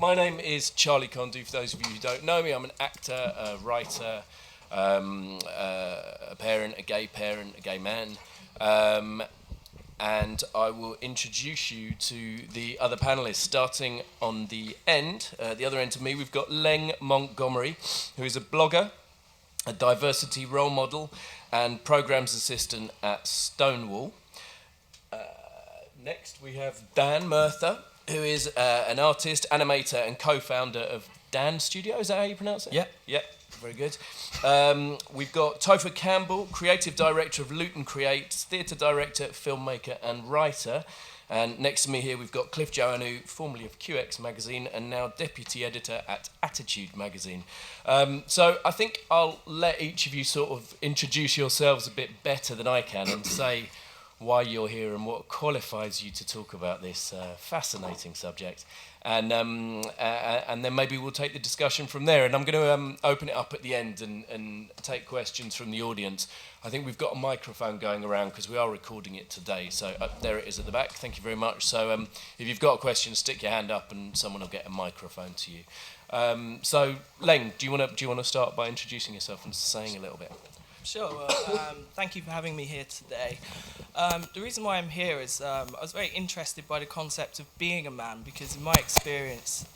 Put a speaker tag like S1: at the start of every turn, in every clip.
S1: My name is Charlie Condou. For those of you who don't know me, I'm an actor, a writer, a parent, a gay man. And I will introduce you to the other panellists. Starting on the other end of me, we've got Leng Montgomery, who is a blogger, a diversity role model, and programs assistant at Stonewall. Next, we have Murtha, who is an artist, animator, and co-founder of DDAANN Studio. Is that how you pronounce it? Yeah. Very good. We've got Topher Campbell, creative director of Luton Creates, theatre director, filmmaker, and writer. And next to me here, we've got Joannou, formerly of QX magazine, and now deputy editor at Attitude magazine. So I think I'll let each of you sort of introduce yourselves a bit better than I can and say why you're here and what qualifies you to talk about this fascinating subject. And then maybe we'll take the discussion from there. And I'm going to open it up at the end and take questions from the audience. I think we've got a microphone going around because we are recording it today. So there it is at the back. Thank you very much. So if you've got a question, stick your hand up and someone will get a microphone to you. So Leng, do you want to start by introducing yourself and saying a little bit?
S2: Sure. Well, thank you for having me here today. The reason why I'm here is I was very interested by the concept of being a man because in my experience,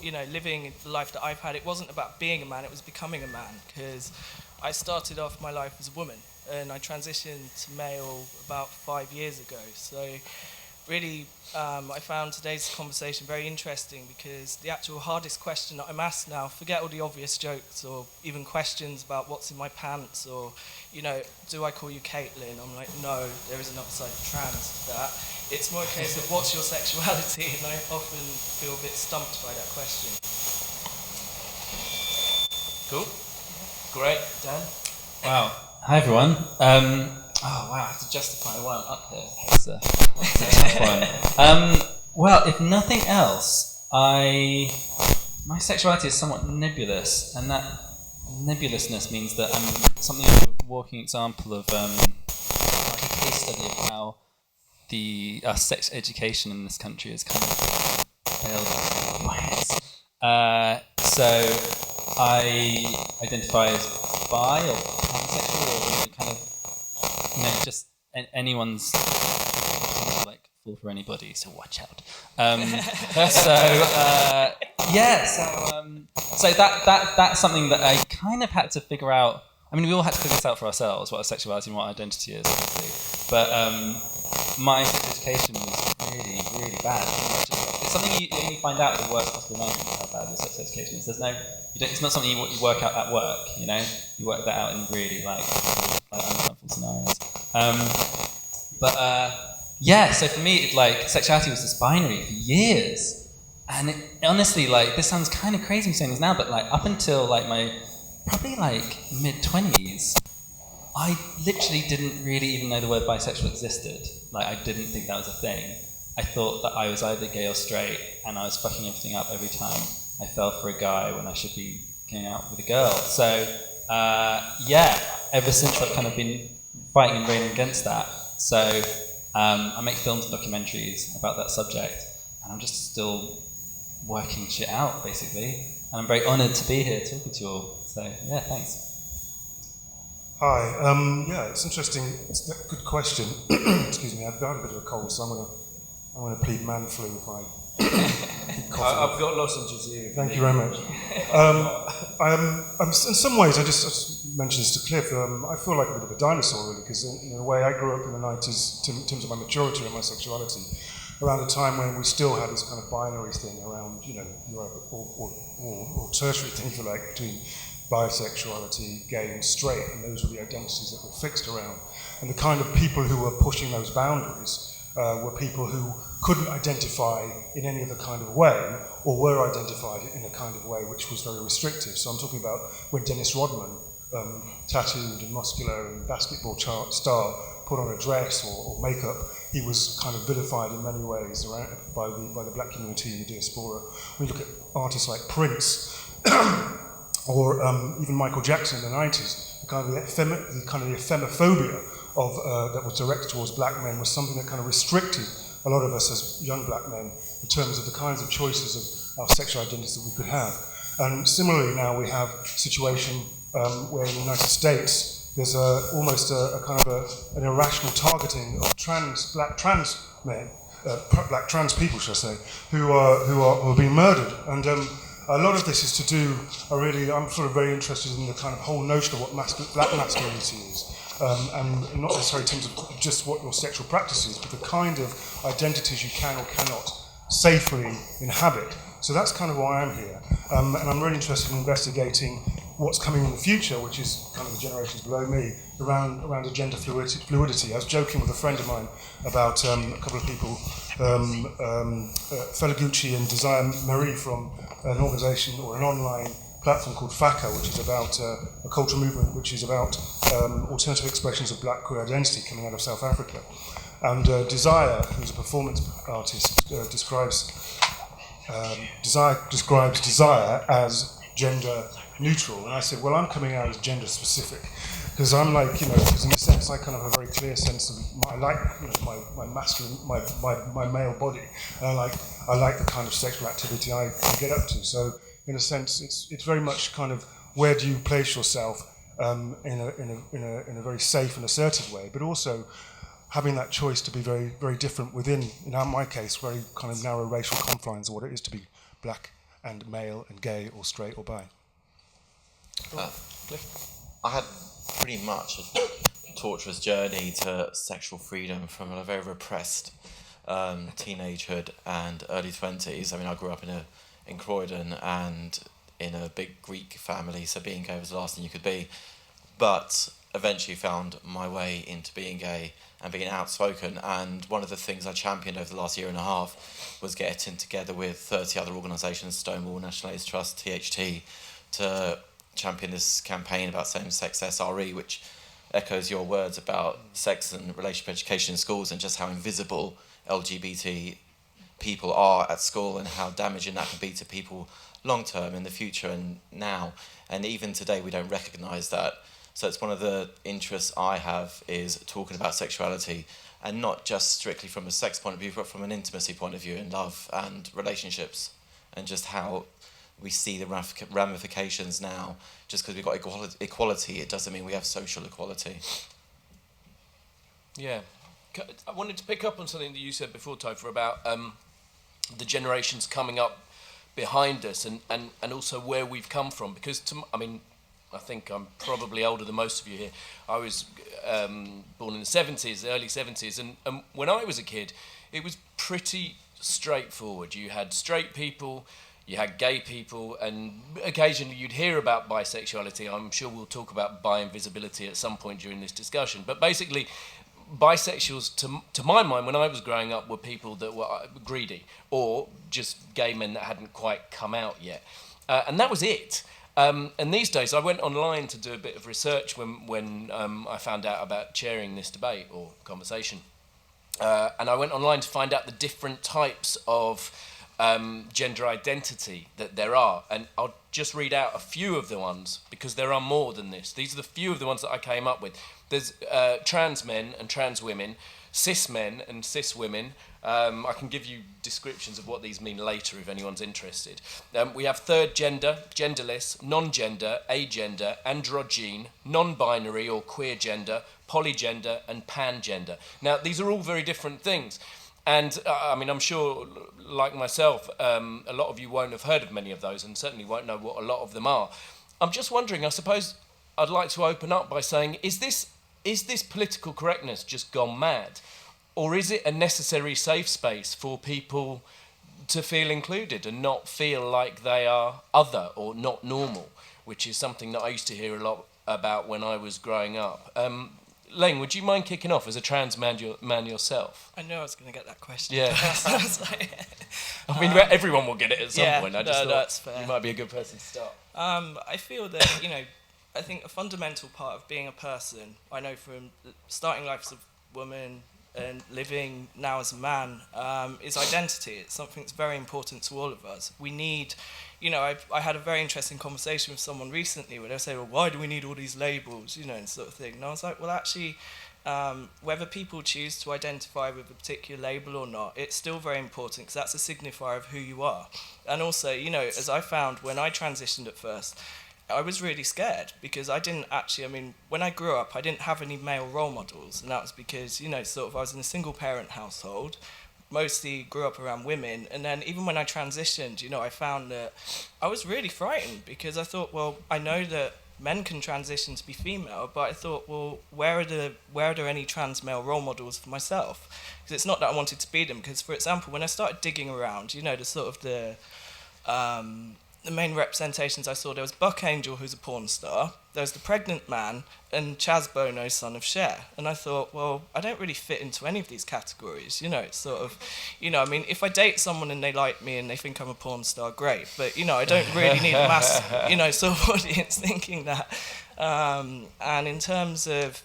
S2: living the life that I've had, it wasn't about being a man, it was becoming a man because I started off my life as a woman and I transitioned to male about 5 years ago. So really, I found today's conversation very interesting because the actual hardest question that I'm asked now, forget all the obvious jokes or even questions about what's in my pants or, do I call you Caitlin? I'm like, no, there is another side of trans to that. It's more a case of what's your sexuality, and I often feel a bit stumped by that question.
S1: Cool. Great. Dan?
S3: Wow. Hi, everyone. Oh, wow, I have to justify why I'm up here. That's a tough one. Well, if nothing else, my sexuality is somewhat nebulous, and that nebulousness means that I'm something of a walking example of like a case study of how the sex education in this country has kind of failed us. So I identify as bi or pansexual, or kind of just anyone's like fall for anybody, so watch out. So that's something that I kind of had to figure out. I mean, we all had to figure this out for ourselves, what our sexuality and what our identity is, obviously. But my sex education was really, really bad. It's something you only find out at the worst possible moment, how bad your sex education is. It's not something you work out at work, You work that out in really like uncomfortable scenarios. So for me, sexuality was this binary for years. And honestly, this sounds kind of crazy saying this now, but up until my probably mid-20s, I literally didn't really even know the word bisexual existed. I didn't think that was a thing. I thought that I was either gay or straight, and I was fucking everything up every time I fell for a guy when I should be going out with a girl. So, ever since I've kind of been fighting and railing against that. So, I make films and documentaries about that subject, and I'm just still working shit out, basically. And I'm very honoured to be here talking to you all. So, thanks.
S4: Hi. It's interesting. It's a good question. Excuse me. I've got a bit of a cold, so I'm gonna plead man flu if I keep coughing.
S1: I've got lozenges here.
S4: Thank you very much. In some ways, I just mentioned this to Cliff. I feel like a bit of a dinosaur, really, because in a way, I grew up in the 90s in terms of my maturity and my sexuality, around a time when we still had this kind of binary thing around, or tertiary thing, if you like, between bisexuality, gay and straight, and those were the identities that were fixed around. And the kind of people who were pushing those boundaries were people who couldn't identify in any other kind of way, or were identified in a kind of way which was very restrictive. So I'm talking about when Dennis Rodman, tattooed and muscular and basketball star, put on a dress or makeup, he was kind of vilified in many ways by the black community in the diaspora. When you look at artists like Prince, or even Michael Jackson in the 90s, the kind of the effemophobia that was directed towards black men was something that kind of restricted a lot of us as young black men in terms of the kinds of choices of our sexual identities that we could have. And similarly now we have a situation where in the United States there's almost a kind of an irrational targeting of black trans men, black trans people, should I say, who are being murdered. And a lot of this is to do, I'm sort of very interested in the kind of whole notion of what black masculinity is. And not necessarily in terms of just what your sexual practice is, but the kind of identities you can or cannot safely inhabit. So that's kind of why I'm here. And I'm really interested in investigating what's coming in the future, which is kind of the generations below me, around gender fluidity. I was joking with a friend of mine about a couple of people, Felaguchi and Desire Marie from an organisation or an online platform called FACA, which is about a cultural movement which is about alternative expressions of black queer identity coming out of South Africa. And Desire, who's a performance artist, describes desire as gender neutral. And I said, well, I'm coming out as gender specific. Because I'm like, because in a sense I kind of have a very clear sense of, I like my masculine, my male body. And I like the kind of sexual activity I get up to. So in a sense, it's very much kind of where do you place yourself in a very safe and assertive way, but also having that choice to be very, very different within, in my case, very kind of narrow racial confines of what it is to be black and male and gay or straight or bi.
S5: I had pretty much a torturous journey to sexual freedom from a very repressed teenagehood and early 20s. I mean, I grew up in Croydon and in a big Greek family, so being gay was the last thing you could be. But eventually found my way into being gay and being outspoken. And one of the things I championed over the last year and a half was getting together with 30 other organisations, Stonewall, National AIDS Trust, THT, to champion this campaign about same-sex SRE, which echoes your words about sex and relationship education in schools and just how invisible LGBT people are at school and how damaging that can be to people long-term in the future and now. And even today we don't recognise that. So it's one of the interests I have is talking about sexuality, and not just strictly from a sex point of view, but from an intimacy point of view in love and relationships, and just how we see the ramifications now. Just because we've got equality, it doesn't mean we have social equality.
S1: Yeah. I wanted to pick up on something that you said before, Topher, about the generations coming up behind us and also where we've come from. Because, I think I'm probably older than most of you here. I was born in the 70s, the early 70s, and when I was a kid, it was pretty straightforward. You had straight people, you had gay people, and occasionally you'd hear about bisexuality. I'm sure we'll talk about bi-invisibility at some point during this discussion. But basically, bisexuals, to my mind, when I was growing up, were people that were greedy, or just gay men that hadn't quite come out yet. And that was it. And these days, I went online to do a bit of research when I found out about chairing this debate or conversation. And I went online to find out the different types of gender identity that there are. And I'll just read out a few of the ones, because there are more than this. These are the few of the ones that I came up with. There's trans men and trans women, cis men and cis women. I can give you descriptions of what these mean later if anyone's interested. We have third gender, genderless, non-gender, agender, androgyne, non-binary or queer gender, polygender and pangender. Now, these are all very different things. And I'm sure, like myself, a lot of you won't have heard of many of those and certainly won't know what a lot of them are. I'm just wondering, I suppose I'd like to open up by saying, is this political correctness just gone mad? Or is it a necessary safe space for people to feel included and not feel like they are other or not normal, which is something that I used to hear a lot about when I was growing up. Leng, would you mind kicking off as a trans man yourself?
S2: I knew I was going to get that question.
S1: Yeah. Everyone will get it at some point. I just thought
S2: that's fair.
S1: You might be a good person to start.
S2: I feel that, I think a fundamental part of being a person, I know from starting life as a woman and living now as a man, is identity. It's something that's very important to all of us. We need, I had a very interesting conversation with someone recently where they say, well, why do we need all these labels, and sort of thing. And I was like, well, actually, whether people choose to identify with a particular label or not, it's still very important because that's a signifier of who you are. And also, you know, as I found when I transitioned at first, I was really scared because I didn't actually, I mean, when I grew up, I didn't have any male role models. And that was because, you know, sort of I was in a single parent household, mostly grew up around women. And then even when I transitioned, you know, I found that I was really frightened because I thought, well, I know that men can transition to be female, but I thought, well, where are there any trans male role models for myself? Because it's not that I wanted to be them. Because, for example, when I started digging around, you know, the main representations I saw, there was Buck Angel, who's a porn star, there was the pregnant man, and Chaz Bono, son of Cher. And I thought, well, I don't really fit into any of these categories, you know, it's sort of, you know, I mean, if I date someone and they like me and they think I'm a porn star, great, but, you know, I don't really need a mass, you know, sort of audience thinking that. And in terms of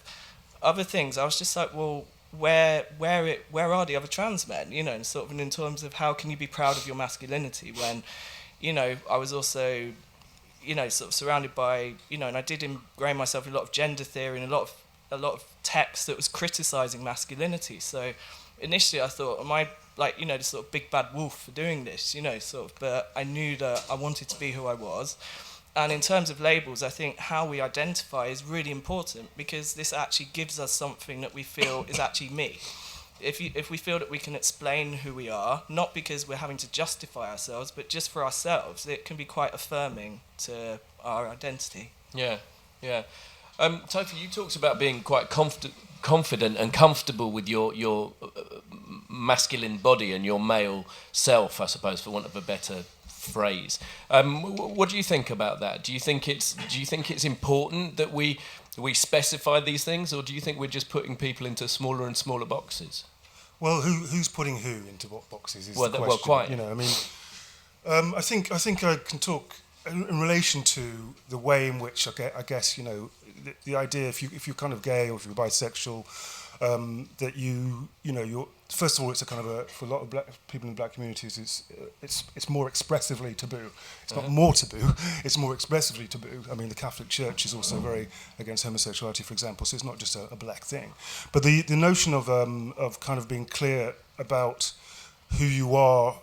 S2: other things, I was just like, well, where are the other trans men, you know, and sort of in terms of how can you be proud of your masculinity when, you know, I was also, you know, sort of surrounded by, you know, and I did ingrain myself in a lot of gender theory and a lot of text that was criticising masculinity. So initially I thought, am I like, you know, the sort of big bad wolf for doing this, you know, sort of, but I knew that I wanted to be who I was. And in terms of labels, I think how we identify is really important because this actually gives us something that we feel is actually me. If we feel that we can explain who we are, not because we're having to justify ourselves, but just for ourselves, it can be quite affirming to our identity.
S1: Yeah, yeah. Topher, you talked about being quite confident and comfortable with your masculine body and your male self, I suppose, for want of a better phrase. What do you think about that? Do you think it's important that we specify these things, or do you think we're just putting people into smaller and smaller boxes?
S4: Well, who's putting who into what boxes is the question.
S1: Well, quite.
S4: You know, I mean, I think I can talk in relation to the way in which I guess, you know, the idea if you're kind of gay or if you're bisexual, that you know, you're first of all, it's a kind of for a lot of black people in black communities, it's more expressively taboo. It's not more taboo; it's more expressively taboo. I mean, the Catholic Church is also very against homosexuality, for example. So it's not just a black thing. But the notion of kind of being clear about who you are,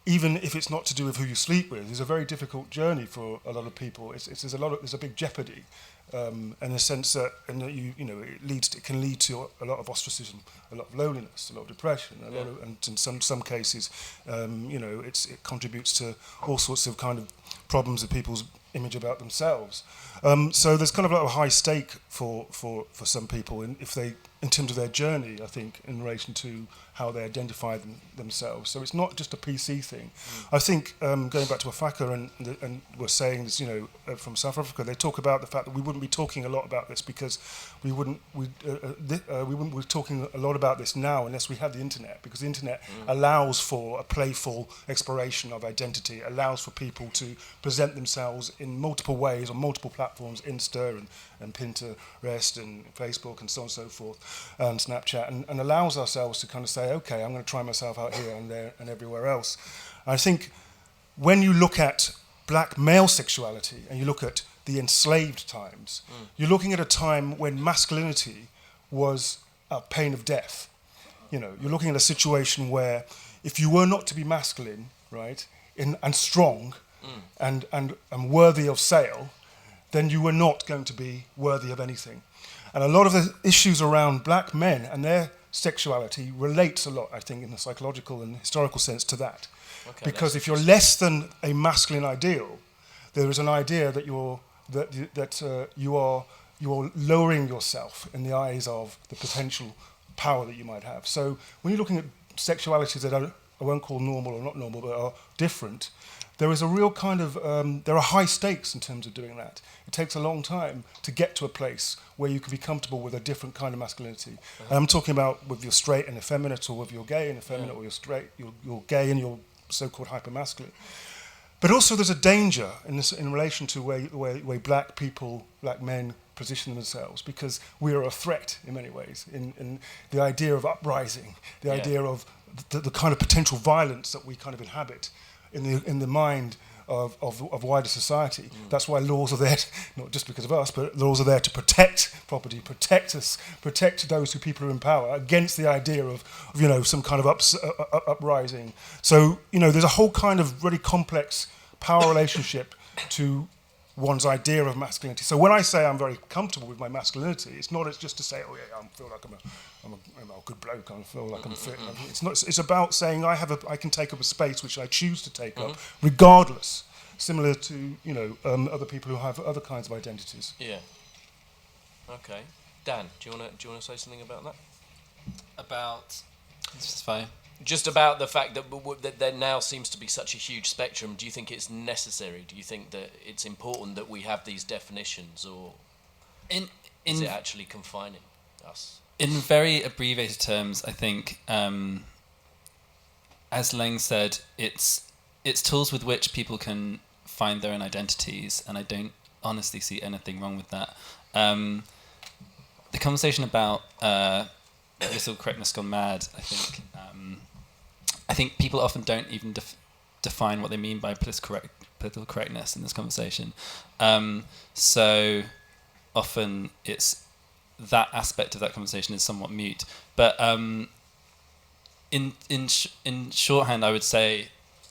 S4: even if it's not to do with who you sleep with, is a very difficult journey for a lot of people. There's a big jeopardy. In the sense that, you know, it can lead to a lot of ostracism, a lot of loneliness, a lot of depression, and in some cases, you know, it contributes to all sorts of kind of problems with people's image about themselves. So there's kind of a high stake for some people in terms of their journey, I think, in relation to how they identify themselves. So it's not just a PC thing. I think going back to Afaka and we're saying this, you know, from South Africa, they talk about the fact that we wouldn't be talking a lot about this because we wouldn't be talking a lot about this now unless we had the internet, because the internet allows for a playful exploration of identity, allows for people to present themselves in multiple ways on multiple platforms, Insta and Pinterest and Facebook and so on and so forth, and Snapchat, and allows ourselves to kind of say, okay, I'm going to try myself out here and there and everywhere else. I think when you look at black male sexuality and you look at the enslaved times, you're looking at a time when masculinity was a pain of death. You know, you're looking at a situation where if you were not to be masculine, right, and strong and worthy of sale, then you were not going to be worthy of anything. And a lot of the issues around black men and their sexuality relates a lot, I think, in the psychological and historical sense to that. Okay, because if you're less than a masculine ideal, there is an idea that you are lowering yourself in the eyes of the potential power that you might have. So when you're looking at sexualities that I won't call normal or not normal, but are different, there is a real kind of, there are high stakes in terms of doing that. It takes a long time to get to a place where you can be comfortable with a different kind of masculinity. And I'm talking about with your straight and effeminate, or with your gay and effeminate, or you're straight, you're gay and you're so-called hyper-masculine. But also there's a danger in relation to the way black people, black men position themselves, because we are a threat in many ways, in the idea of uprising, the idea of the kind of potential violence that we kind of inhabit in the mind of wider society. That's why laws are there, not just because of us, but laws are there to protect property, protect us, protect those who people are in power against the idea of some kind of uprising. So, there's a whole kind of really complex power relationship to one's idea of masculinity. So when I say I'm very comfortable with my masculinity, it's just to say, oh yeah, I feel like I'm a good bloke, I feel like I'm fit. It's not. It's about saying I can take up a space which I choose to take up, regardless. Similar to other people who have other kinds of identities.
S1: Yeah. Okay. Dan, do you want to say something about that?
S3: About it's fine.
S1: Just about the fact that there now seems to be such a huge spectrum. Do you think it's necessary? Do you think that it's important that we have these definitions, or is it actually confining us?
S3: In very abbreviated terms, I think, as Leng said, it's tools with which people can find their own identities, and I don't honestly see anything wrong with that. The conversation about political correctness gone mad, I think people often don't even define what they mean by political correctness in this conversation. So often it's that aspect of that conversation is somewhat mute. But in shorthand, I would say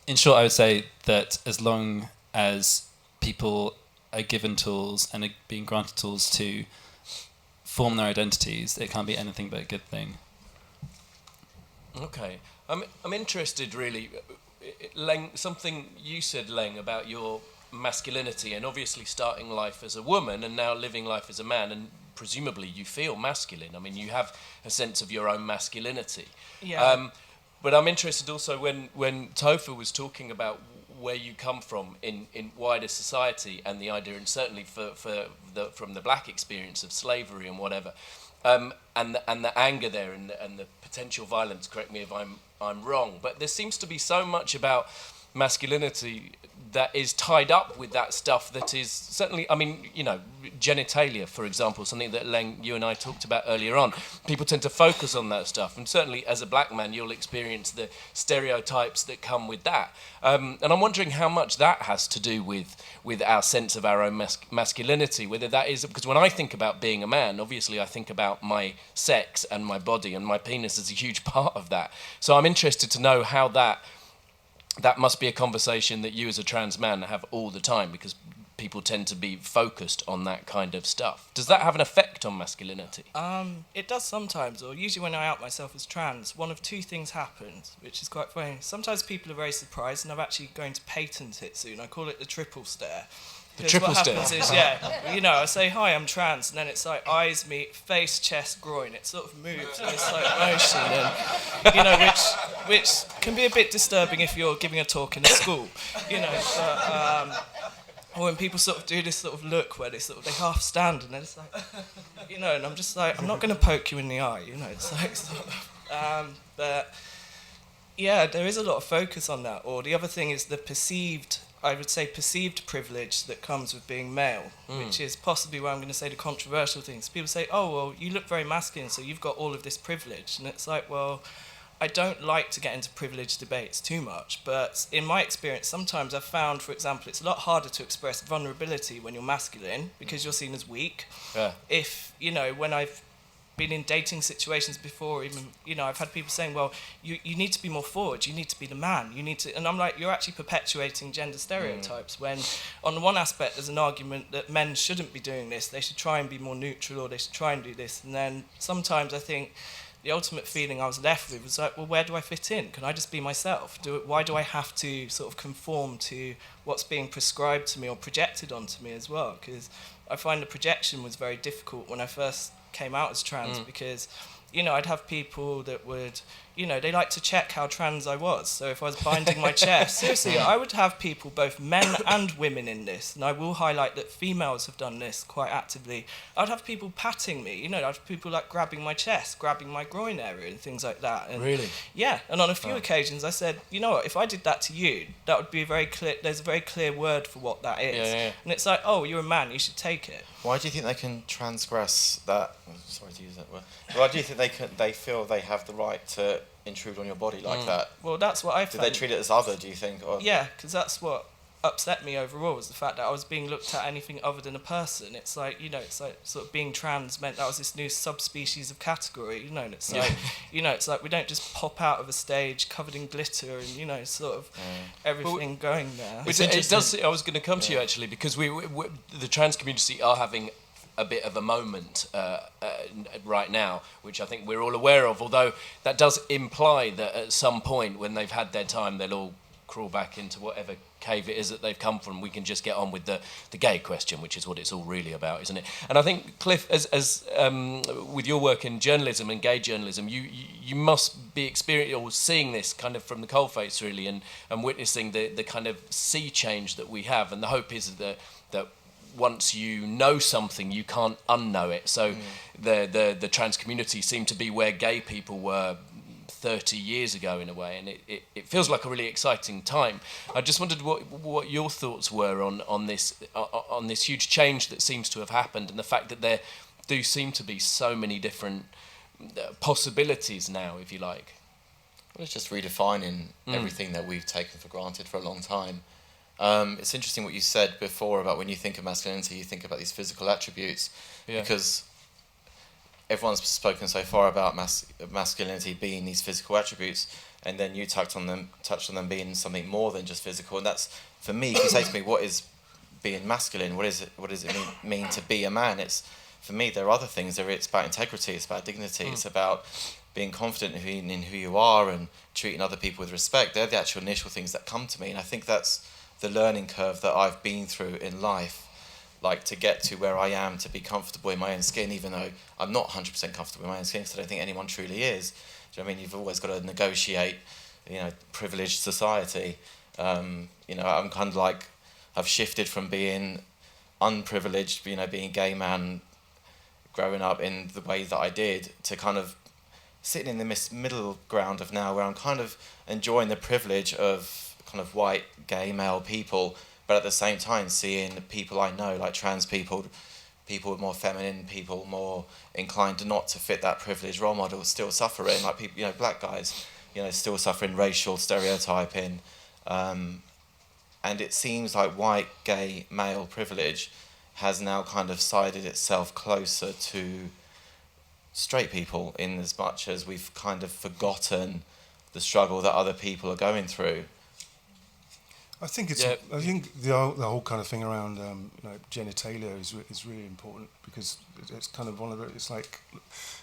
S3: that as long as people are given tools and are being granted tools to form their identities, it can't be anything but a good thing.
S1: Okay. I'm interested, really, Leng, something you said, Leng, about your masculinity, and obviously starting life as a woman and now living life as a man, and presumably you feel masculine. I mean, you have a sense of your own masculinity.
S2: Yeah.
S1: But I'm interested also when Topher was talking about where you come from in wider society, and the idea, and certainly from the black experience of slavery and whatever, and the anger there and the potential violence. Correct me if I'm wrong, but there seems to be so much about masculinity that is tied up with that stuff that is certainly, I mean, genitalia, for example, something that Leng, you and I talked about earlier on. People tend to focus on that stuff, and certainly as a black man, you'll experience the stereotypes that come with that. And I'm wondering how much that has to do with our sense of our own masculinity, whether that is, because when I think about being a man, obviously I think about my sex and my body, and my penis is a huge part of that. So I'm interested to know how that must be a conversation that you as a trans man have all the time, because people tend to be focused on that kind of stuff. Does that have an effect on masculinity?
S2: It does sometimes, or usually when I out myself as trans, one of two things happens, which is quite funny. Sometimes people are very surprised, and I'm actually going to patent it soon. I call it the triple stare.
S1: The triple stare?
S2: What happens is, I say, hi, I'm trans, and then it's like eyes meet, face, chest, groin. It sort of moves in a slow motion, and, which can be a bit disturbing if you're giving a talk in a school, or when people sort of do this sort of look where they half stand, and then it's like, and I'm just like, I'm not going to poke you in the eye, it's like sort of, but yeah, there is a lot of focus on that. Or the other thing is the perceived privilege that comes with being male, which is possibly where I'm going to say the controversial things. People say, oh, well, you look very masculine, so you've got all of this privilege. And it's like, well, I don't like to get into privilege debates too much, but in my experience, sometimes I've found, for example, it's a lot harder to express vulnerability when you're masculine, because you're seen as weak. Yeah. If, when I've been in dating situations before, even, I've had people saying, well, you need to be more forward, you need to be the man, you need to, and I'm like, you're actually perpetuating gender stereotypes, when on the one aspect there's an argument that men shouldn't be doing this, they should try and be more neutral, or they should try and do this, and then sometimes I think the ultimate feeling I was left with was like, well, where do I fit in? Can I just be myself? Why do I have to sort of conform to what's being prescribed to me or projected onto me as well? Because I find the projection was very difficult when I first came out as trans, because I'd have people that would, they like to check how trans I was. So if I was binding my chest, seriously, I would have people, both men and women in this, and I will highlight that females have done this quite actively. I'd have people patting me, I'd have people like grabbing my chest, grabbing my groin area and things like that. And
S1: really?
S2: Yeah, and on a few occasions I said, you know what, if I did that to you, that would be there's a very clear word for what that is. Yeah. And it's like, oh, you're a man, you should take it.
S5: Why do you think they can transgress that? Sorry to use that word. Why do you think they feel they have the right to intrude on your body like that?
S2: Well, that's what I found.
S5: Do they treat it as other, do you think? Or?
S2: Yeah, because that's what upset me overall was the fact that I was being looked at anything other than a person. It's like, it's like sort of being trans meant that was this new subspecies of category, and it's like, it's like we don't just pop out of a stage covered in glitter and, sort of everything going there.
S1: It does. I was going to come to you actually, because we the trans community are having a bit of a moment right now, which I think we're all aware of, although that does imply that at some point when they've had their time, they'll all crawl back into whatever cave it is that they've come from. We can just get on with the gay question, which is what it's all really about, isn't it? And I think, Cliff, as with your work in journalism and gay journalism, you must be experiencing or seeing this kind of from the coalface, really, and witnessing the kind of sea change that we have. And the hope is that once you know something, you can't unknow it. So the trans community seemed to be where gay people were 30 years ago in a way, and it feels like a really exciting time. I just wondered what your thoughts were on this huge change that seems to have happened, and the fact that there do seem to be so many different possibilities now, if you like.
S5: Well, it's just redefining everything that we've taken for granted for a long time. It's interesting what you said before about when you think of masculinity, you think about these physical attributes, because everyone's spoken so far about masculinity being these physical attributes, and then you touched on them being something more than just physical. And that's, for me, if you say to me, what is being masculine? What does it mean to be a man? It's, for me, there are other things. It's about integrity. It's about dignity. It's about being confident in who you are and treating other people with respect. They're the actual initial things that come to me, and I think that's the learning curve that I've been through in life. Like, to get to where I am, to be comfortable in my own skin, even though I'm not 100% comfortable in my own skin, because I don't think anyone truly is. Do you know what I mean? You've always got to negotiate, privileged society. I'm kind of like, I've shifted from being unprivileged, being a gay man, growing up in the way that I did, to kind of sitting in the middle ground of now, where I'm kind of enjoying the privilege of kind of white, gay male people, but at the same time seeing people I know, like trans people with more feminine, people more inclined to not to fit that privileged role model, still suffering, like people, black guys, still suffering racial stereotyping. And it seems like white, gay, male privilege has now kind of sided itself closer to straight people, in as much as we've kind of forgotten the struggle that other people are going through.
S4: I think I think the whole kind of thing around genitalia is really important, because it's kind of one of the it's like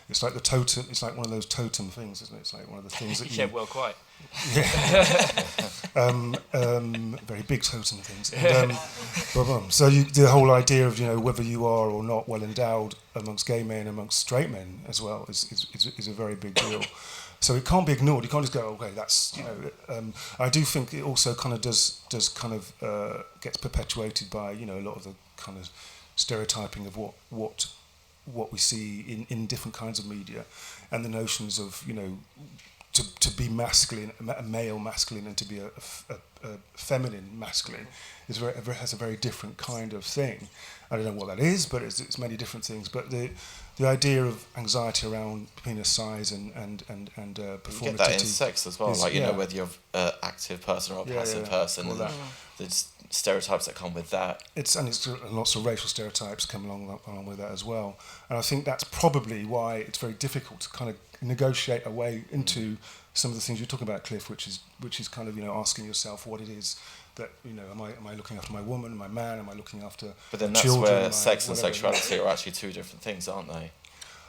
S4: the totem. It's like one of those totem things, isn't it? It's like one of the things that you
S1: quite.
S4: Very big totem things. And, so the whole idea of whether you are or not well endowed amongst gay men, amongst straight men as well, is a very big deal. So it can't be ignored. You can't just go, okay, that's I do think it also kind of does kind of gets perpetuated by a lot of the kind of stereotyping of what we see in different kinds of media, and the notions of to be masculine, a male masculine, and to be a feminine masculine has a very different kind of thing. I don't know what that is, but it's many different things. But the idea of anxiety around penis size and performativity.
S5: You get that in sex as well, whether you're an active person or a passive person, and there's stereotypes that come with that. It's
S4: lots of racial stereotypes come along with that as well. And I think that's probably why it's very difficult to kind of negotiate a way into some of the things you're talking about, Cliff, which is kind of asking yourself what it is that am I looking after my woman, my man, am I looking after
S5: But then
S4: children,
S5: that's where sex and sexuality are actually two different things, aren't they?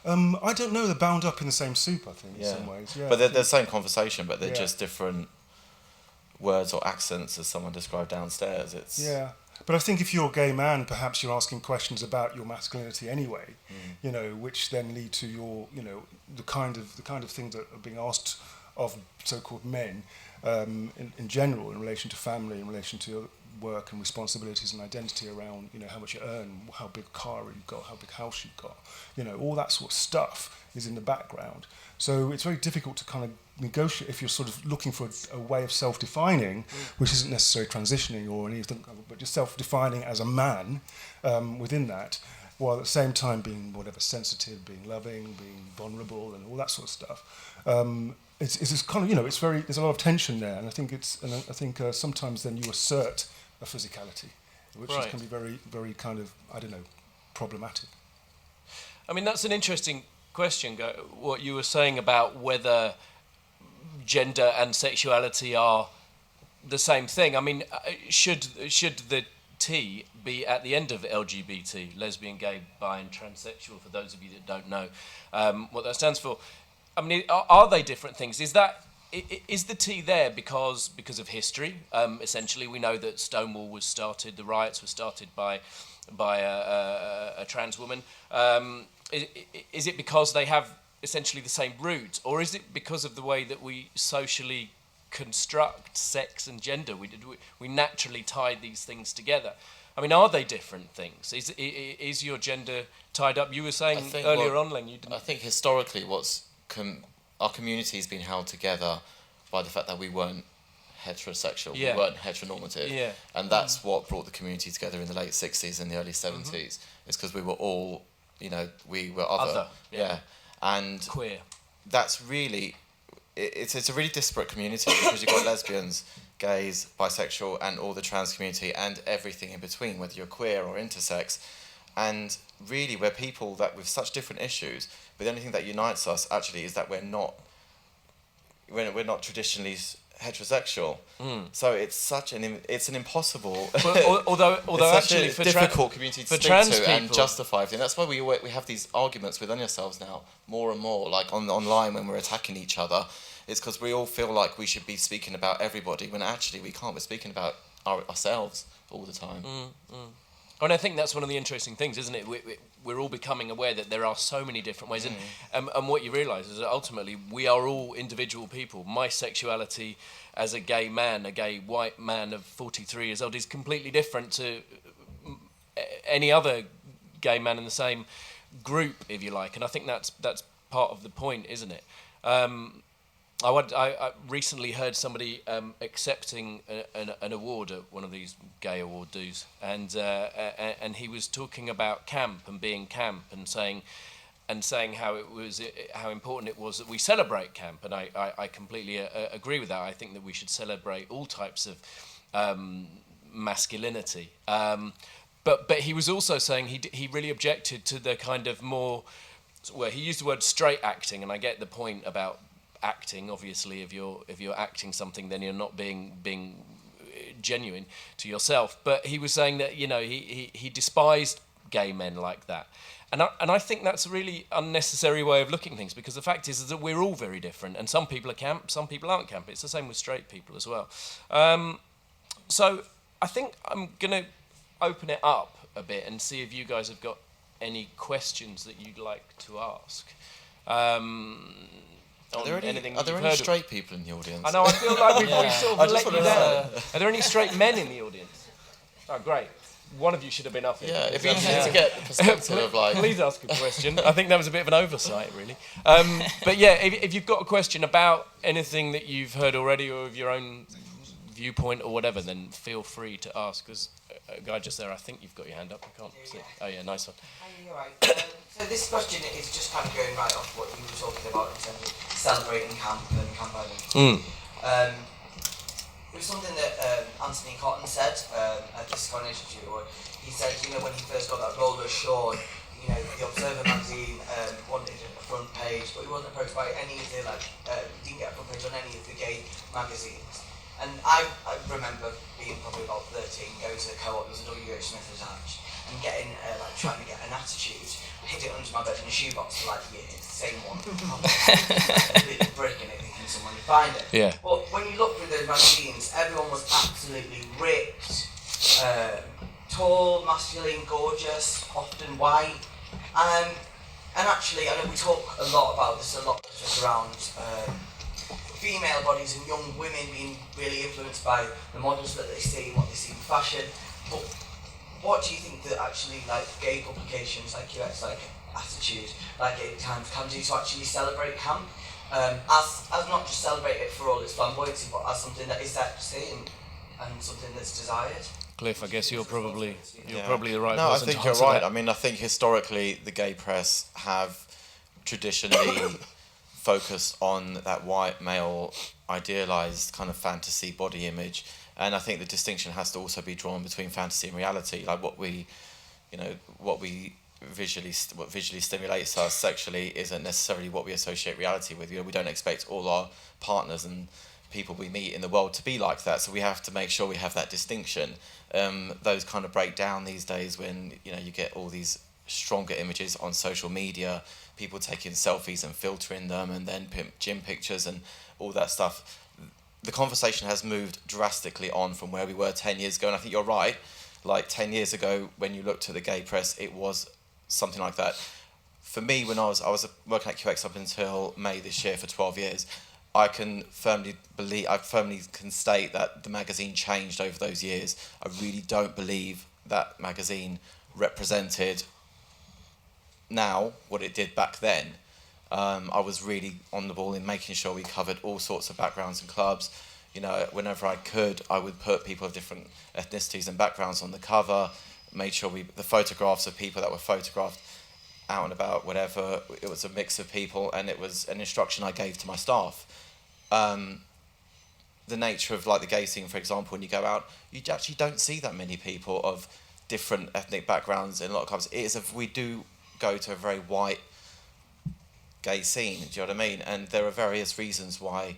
S4: I don't know, they're bound up in the same soup, I think, in some ways. Yeah,
S5: but they're the same conversation, but they're just different words or accents, as someone described downstairs.
S4: But I think if you're a gay man, perhaps you're asking questions about your masculinity anyway, which then lead to your, the kind of things that are being asked of so-called men in general, in relation to family, in relation to work and responsibilities and identity around, how much you earn, how big a car you've got, how big a house you've got, all that sort of stuff is in the background. So it's very difficult to kind of negotiate if you're sort of looking for a way of self-defining, which isn't necessarily transitioning or anything, but just self-defining as a man within that, while at the same time being sensitive, being loving, being vulnerable, and all that sort of stuff. It's kind of there's a lot of tension there, and I think sometimes then you assert a physicality, which
S1: Right.
S4: can be very, very kind of, I don't know, problematic.
S1: I mean, that's an interesting question, what you were saying about whether gender and sexuality are the same thing. I mean, should the T be at the end of LGBT, lesbian, gay, bi and transsexual, for those of you that don't know what that stands for? I mean, are they different things? Is the T there because of history? Essentially, we know that Stonewall was started, the riots were started by a trans woman. Is it because they have essentially the same roots, or is it because of the way that we socially construct sex and gender? We naturally tie these things together. I mean, are they different things? Is your gender tied up? You were saying earlier on, Leng, you didn't...
S5: I think historically our community's been held together by the fact that we weren't heterosexual, we weren't heteronormative, and that's what brought the community together in the late 60s and the early 70s. It's because we were all, we were other. And
S1: queer.
S5: That's really, it's a really disparate community because you've got lesbians, gays, bisexual, and all the trans community and everything in between, whether you're queer or intersex. And really, we're people that with such different issues, but the only thing that unites us actually is that we're not traditionally heterosexual. So it's an impossible,
S1: although
S5: it's
S1: actually
S5: such a difficult community to speak
S1: trans
S5: to
S1: people,
S5: and justify everything. That's why we have these arguments within ourselves now, more and more, like online when we're attacking each other. It's because we all feel like we should be speaking about everybody when actually we can't. We're speaking about ourselves all the time.
S1: And I think that's one of the interesting things, isn't it? We're all becoming aware that there are so many different ways. And what you realise is that ultimately we are all individual people. My sexuality as a gay man, a gay white man of 43 years old, is completely different to any other gay man in the same group, if you like. And I think that's part of the point, isn't it? I recently heard somebody accepting an award at one of these gay award dues, and he was talking about camp and being camp, and saying how important it was that we celebrate camp, and I completely agree with that. I think that we should celebrate all types of masculinity, but he was also saying he really objected to the kind of more, well, he used the word straight acting, and I get the point about acting. Obviously, if you're acting something, then you're not being genuine to yourself. But he was saying that he despised gay men like that, and I think that's a really unnecessary way of looking at things, because the fact is that we're all very different, and some people are camp, some people aren't camp. It's the same with straight people as well. So I think I'm gonna open it up a bit and see if you guys have got any questions that you'd like to ask.
S5: Are there any straight people in the audience?
S1: I know, I feel like we've sort of let you down. Are there any straight men in the audience? Oh, great. One of you should have been up here.
S5: Yeah, it'd be interesting to get the perspective of like...
S1: Please ask a question. I think that was a bit of an oversight, really. But yeah, if you've got a question about anything that you've heard already or of your own viewpoint or whatever, then feel free to ask. Because a guy just there, I think you've got your hand up. I can't see. Oh yeah, nice one.
S6: You're right. So this question is just kind of going right off what you were talking about in terms of celebrating camp and Camp Island. It was something that Anthony Cotton said at this coronation shoot. He said, when he first got that role as Sean, the Observer magazine wanted a front page, but he wasn't approached by any of the didn't get a front page on any of the gay magazines. And I remember being probably about 13, going to the co-op, there was a W.H. Smith attached, and getting trying to get an attitude. I hid it under my bed in a shoebox for years, same one. Completely bricking it, thinking someone would find it.
S1: Yeah.
S6: But when you look through those magazines, everyone was absolutely ripped, tall, masculine, gorgeous, often white. And actually, I know we talk a lot about this, just around female bodies and young women being really influenced by the models that they see, what they see in fashion. But what do you think that actually gay publications like QX, like Attitude, like Gay Times can do to actually celebrate camp? As not just celebrate it for all its flamboyancy, but as something that is sexy and something that's desired?
S1: Cliff, I guess you're probably the right person.
S5: No, I think
S1: to
S5: you're
S1: answer
S5: right.
S1: that.
S5: I mean, I think historically the gay press have traditionally focus on that white male idealized kind of fantasy body image. And I think the distinction has to also be drawn between fantasy and reality, like what visually stimulates us sexually isn't necessarily what we associate reality with. We don't expect all our partners and people we meet in the world to be like that, so we have to make sure we have that distinction. Those kind of break down these days when you get all these stronger images on social media, people taking selfies and filtering them, and then gym pictures and all that stuff. The conversation has moved drastically on from where we were 10 years ago, and I think you're right. Like 10 years ago, when you looked at the gay press, it was something like that. For me, when I was working at QX up until May this year for 12 years, I firmly can state that the magazine changed over those years. I really don't believe that magazine represented now what it did back then. I was really on the ball in making sure we covered all sorts of backgrounds and clubs. Whenever I could, I would put people of different ethnicities and backgrounds on the cover, made sure the photographs of people that were photographed out and about, whatever, it was a mix of people, and it was an instruction I gave to my staff. The nature of like the gay scene, for example, when you go out, you actually don't see that many people of different ethnic backgrounds in a lot of clubs. We do go to a very white gay scene, do you know what I mean? And there are various reasons why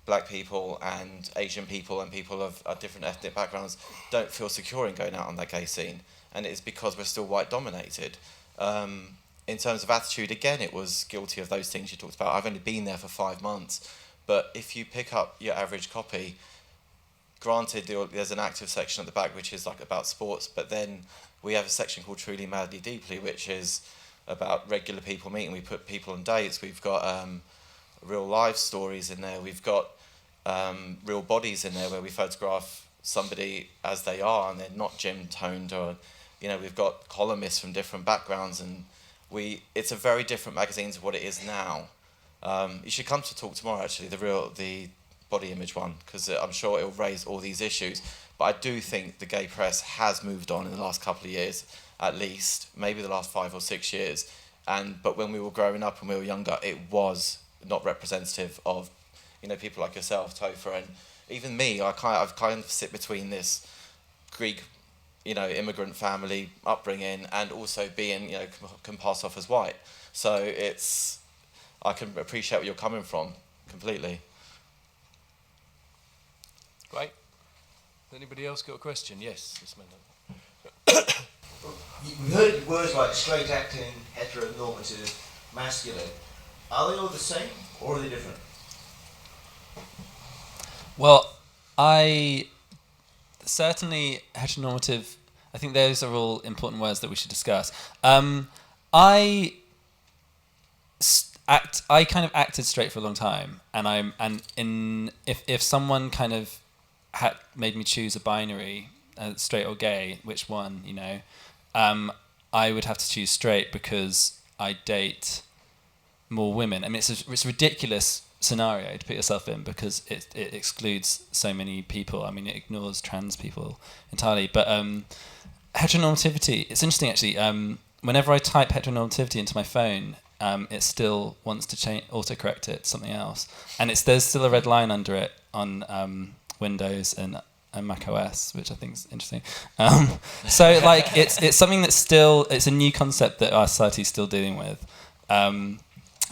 S5: black people and Asian people and people of different ethnic backgrounds don't feel secure in going out on that gay scene, and it's because we're still white dominated. In terms of attitude, again, it was guilty of those things you talked about. I've only been there for 5 months, but if you pick up your average copy, granted there's an active section at the back which is like about sports, but then we have a section called Truly Madly Deeply, which is about regular people meeting. We put people on dates. We've got real life stories in there. We've got real bodies in there where we photograph somebody as they are and they're not gym toned, or we've got columnists from different backgrounds, and it's a very different magazine to what it is now. You should come to talk tomorrow, actually, the body image one, because I'm sure it'll raise all these issues. But I do think the gay press has moved on in the last couple of years, at least, maybe the last 5 or 6 years. But when we were growing up and we were younger, it was not representative of, people like yourself, Topher, and even me. I've kind of sit between this Greek, immigrant family upbringing and also being, can pass off as white. So I can appreciate where you're coming from completely.
S1: Great. Anybody else got a question? Yes, this man.
S6: We've heard words like straight acting, heteronormative, masculine. Are they all the same, or are they different?
S3: Well, certainly heteronormative, I think those are all important words that we should discuss. I kind of acted straight for a long time, if someone kind of had made me choose a binary, straight or gay, which one, I would have to choose straight because I date more women. I mean, it's a ridiculous scenario to put yourself in because it excludes so many people. I mean, it ignores trans people entirely. But heteronormativity, it's interesting actually. Whenever I type heteronormativity into my phone, it still wants to autocorrect it to something else, and there's still a red line under it on Windows and Mac OS, which I think is interesting. So like it's something that's still, it's a new concept that our society is still dealing with.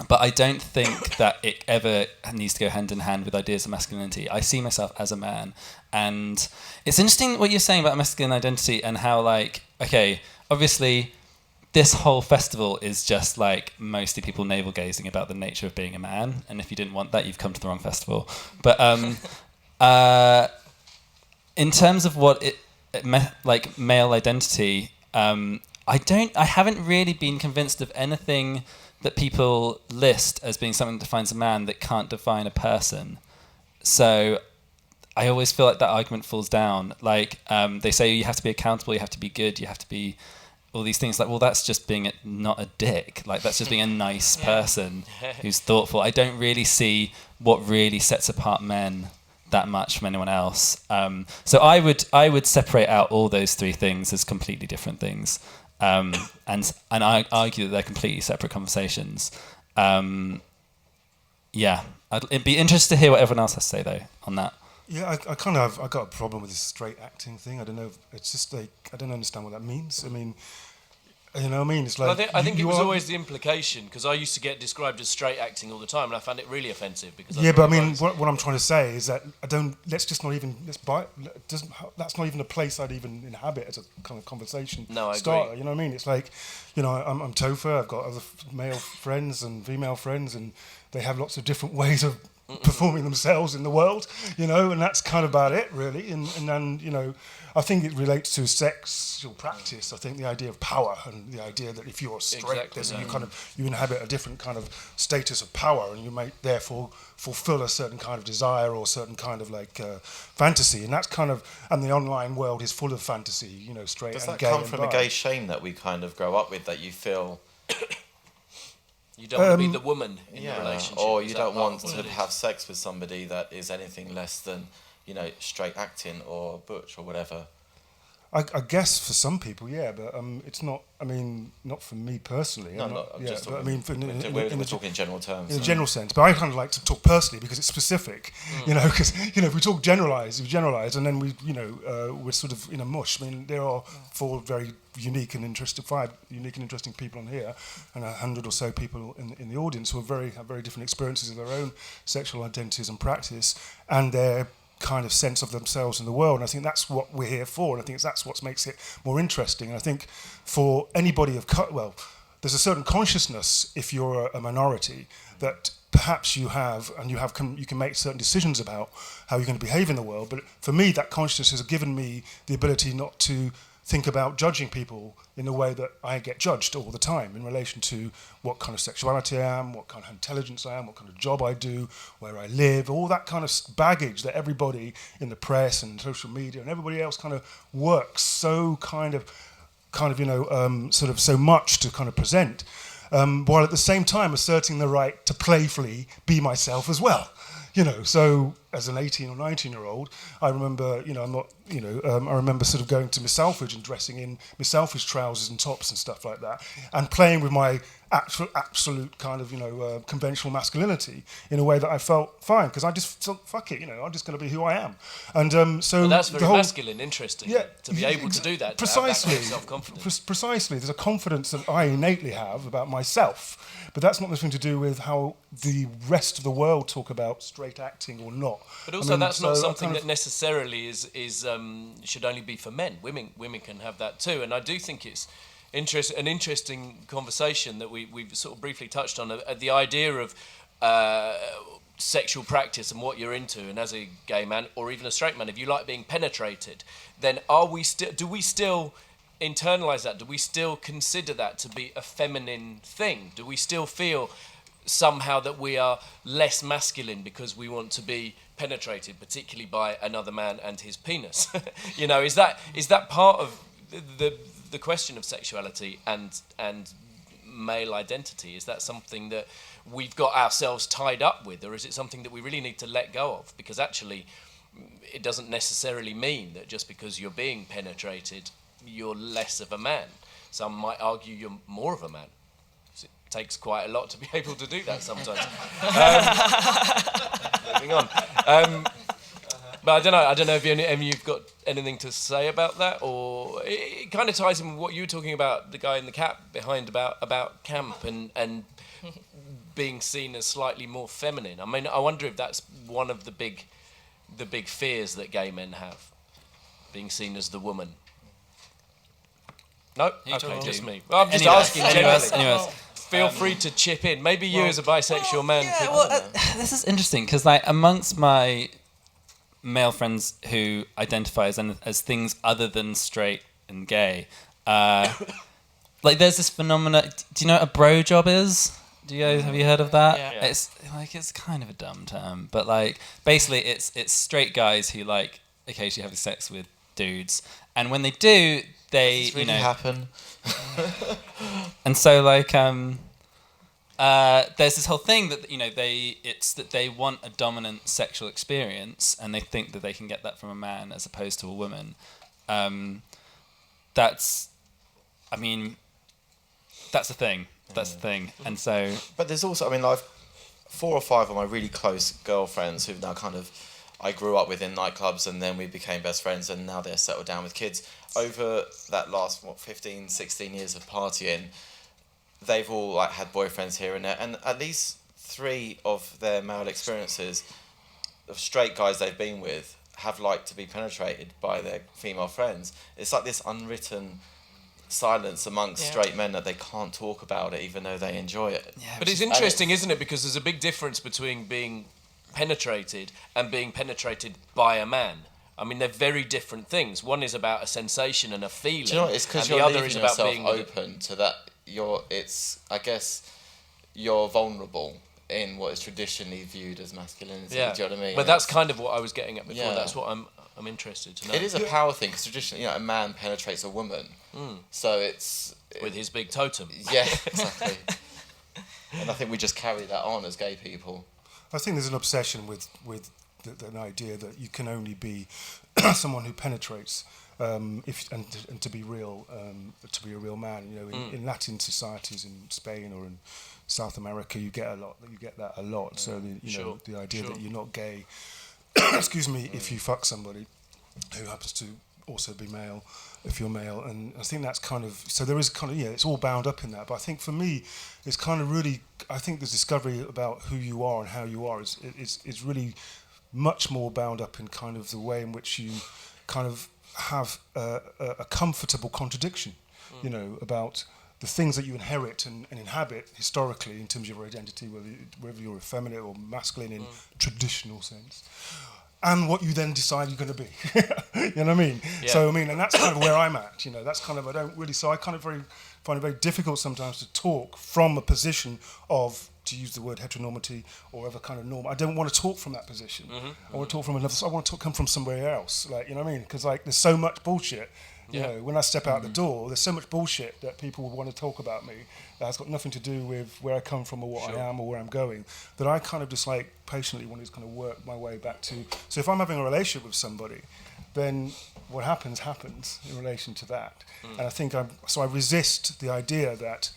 S3: But I don't think that it ever needs to go hand in hand with ideas of masculinity. I see myself as a man, and it's interesting what you're saying about masculine identity and how, like, okay, obviously this whole festival is just like mostly people navel gazing about the nature of being a man, and if you didn't want that, you've come to the wrong festival. But in terms of what like male identity, I haven't really been convinced of anything that people list as being something that defines a man that can't define a person. So I always feel like that argument falls down. Like they say you have to be accountable, you have to be good, you have to be all these things. Like, well, that's just being not a dick. Like, that's just being a nice person who's thoughtful. I don't really see what really sets apart men that much from anyone else. So I would separate out all those three things as completely different things. And I argue that they're completely separate conversations. yeah, it'd be interesting to hear what everyone else has to say though on that.
S4: Yeah, I got a problem with this straight acting thing. I don't know. It's just like I don't understand what that means. I mean, you know what I mean? It's like
S1: I think it was always the implication, because I used to get described as straight acting all the time, and I found it really offensive. Because
S4: but I mean, what I'm trying to say is that that's not even a place I'd even inhabit as a kind of conversation starter. You know what I mean? It's like, you know, I'm Topher. I've got other male friends and female friends, and they have lots of different ways of performing themselves in the world, you know, and that's kind of about it, really. And then, you know, I think it relates to sexual practice. I think the idea of power and the idea that if you're straight, you inhabit a different kind of status of power, and you may therefore fulfill a certain kind of desire or a certain kind of like fantasy, and that's kind of, and the online world is full of fantasy, you know, straight and gay.
S5: Does that come from a gay shame that we kind of grow up with, that you feel?
S1: You don't want to be the woman in the relationship.
S5: Or you don't want to have sex with somebody that is anything less than, you know, straight acting or butch or whatever.
S4: I guess for some people, yeah, but it's not. I mean, not for me personally.
S5: No,
S4: I mean,
S5: we're talking in general terms.
S4: In a general sense, but I kind of like to talk personally because it's specific. You know, because you know, if we talk we generalise, and then we, you know, we're sort of in a mush. I mean, there are five unique and interesting people on here, and 100 or so people in the audience who have very different experiences of their own sexual identities and practice, and their kind of sense of themselves in the world. And I think that's what we're here for, and I think that's what makes it more interesting. And I think for anybody there's a certain consciousness if you're a minority that perhaps you have, and you can make certain decisions about how you're going to behave in the world. But for me, that consciousness has given me the ability not to think about judging people in the way that I get judged all the time in relation to what kind of sexuality I am, what kind of intelligence I am, what kind of job I do, where I live, all that kind of baggage that everybody in the press and social media and everybody else kind of works so kind of you know, sort of so much to kind of present, while at the same time asserting the right to playfully be myself as well. You know, so as an 18 or 19-year-old, I remember, you know, I remember sort of going to Miss Selfridge and dressing in Miss Selfridge trousers and tops and stuff like that, and playing with my absolute kind of, you know, conventional masculinity in a way that I felt fine, because I just thought, fuck it, you know, I'm just going to be who I am. And so
S1: that's very masculine, interesting, to be able to do that,
S4: precisely,
S1: to have that kind of self-confidence.
S4: Precisely, there's a confidence that I innately have about myself, but that's not nothing to do with how the rest of the world talk about straight acting or not.
S1: But also, that's not something that necessarily is should only be for men. Women can have that too, and I do think it's an interesting conversation that we've sort of briefly touched on, the idea of sexual practice and what you're into. And as a gay man or even a straight man, if you like being penetrated, then do we still internalize that? Do we still consider that to be a feminine thing? Do we still feel somehow that we are less masculine because we want to be penetrated, particularly by another man and his penis? You know, is that part of the question of sexuality and male identity? Is that something that we've got ourselves tied up with, or is it something that we really need to let go of? Because actually, it doesn't necessarily mean that just because you're being penetrated, you're less of a man. Some might argue you're more of a man. It takes quite a lot to be able to do that sometimes. Moving on. But I don't know if you've got anything to say about that, or it kind of ties in with what you were talking about, the guy in the cap behind about camp and being seen as slightly more feminine. I mean, I wonder if that's one of the big fears that gay men have, being seen as the woman. No? Okay, just me. Well, I'm just asking generally. Feel free to chip in. Maybe you as a bisexual man could...
S3: This is interesting, because like amongst my male friends who identify as things other than straight and gay, like there's this phenomena. Do you know what a bro job is? Have you heard of that?
S2: Yeah.
S3: It's kind of a dumb term, but like basically it's straight guys who like occasionally have sex with dudes, and when they do, they
S5: Does this really happen?
S3: And so like there's this whole thing that they want a dominant sexual experience, and they think that they can get that from a man as opposed to a woman. That's a thing. That's the thing. And so,
S5: but there's also, I mean, I've 4 or 5 of my really close girlfriends who've now kind of, I grew up with in nightclubs, and then we became best friends, and now they're settled down with kids. Over that last, 15, 16 years of partying, they've all like had boyfriends here and there, and at least 3 of their male experiences of straight guys they've been with have liked to be penetrated by their female friends. It's like this unwritten silence amongst straight men that they can't talk about it even though they enjoy it.
S1: Yeah, but it's interesting, isn't it? Because there's a big difference between being penetrated and being penetrated by a man. I mean, they're very different things. One is about a sensation and a feeling.
S5: Do you know what? It's because you're leaving yourself open to that. I guess you're vulnerable in what is traditionally viewed as masculinity.
S1: Yeah.
S5: Do you know what I mean?
S1: But that's kind of what I was getting at before.
S5: Yeah.
S1: That's what I'm interested to know.
S5: It is a power thing, because traditionally, a man penetrates a woman. So it's...
S1: With his big totem.
S5: Yeah, exactly. And I think we just carry that on as gay people.
S4: I think there's an obsession with an idea that you can only be someone who penetrates and to be real, to be a real man. You know, in Latin societies, in Spain or in South America, you get that a lot. So the idea that you're not gay, excuse me, if you fuck somebody who happens to also be male, if you're male, and I think that's kind of, so there is kind of, it's all bound up in that. But I think for me, it's kind of really, I think the discovery about who you are and how you are is really much more bound up in kind of the way in which you kind of have a comfortable contradiction, you know, about the things that you inherit and inhabit historically in terms of your identity, whether you're effeminate or masculine in traditional sense, and what you then decide you're going to be. You know what I mean? Yeah. So, I mean, and that's kind of where I'm at, you know, that's kind of, I kind of find it very difficult sometimes to talk from a position of, to use the word heteronormity or other kind of norm. I don't want to talk from that position. I want to talk from another, I want to come from somewhere else, like, you know what I mean? Because, like, there's so much bullshit. You know, when I step out the door, there's so much bullshit that people will want to talk about me that has got nothing to do with where I come from or what I am or where I'm going, that I kind of just like patiently want to kind of work my way back to. So if I'm having a relationship with somebody, then what happens in relation to that. And I think I resist the idea that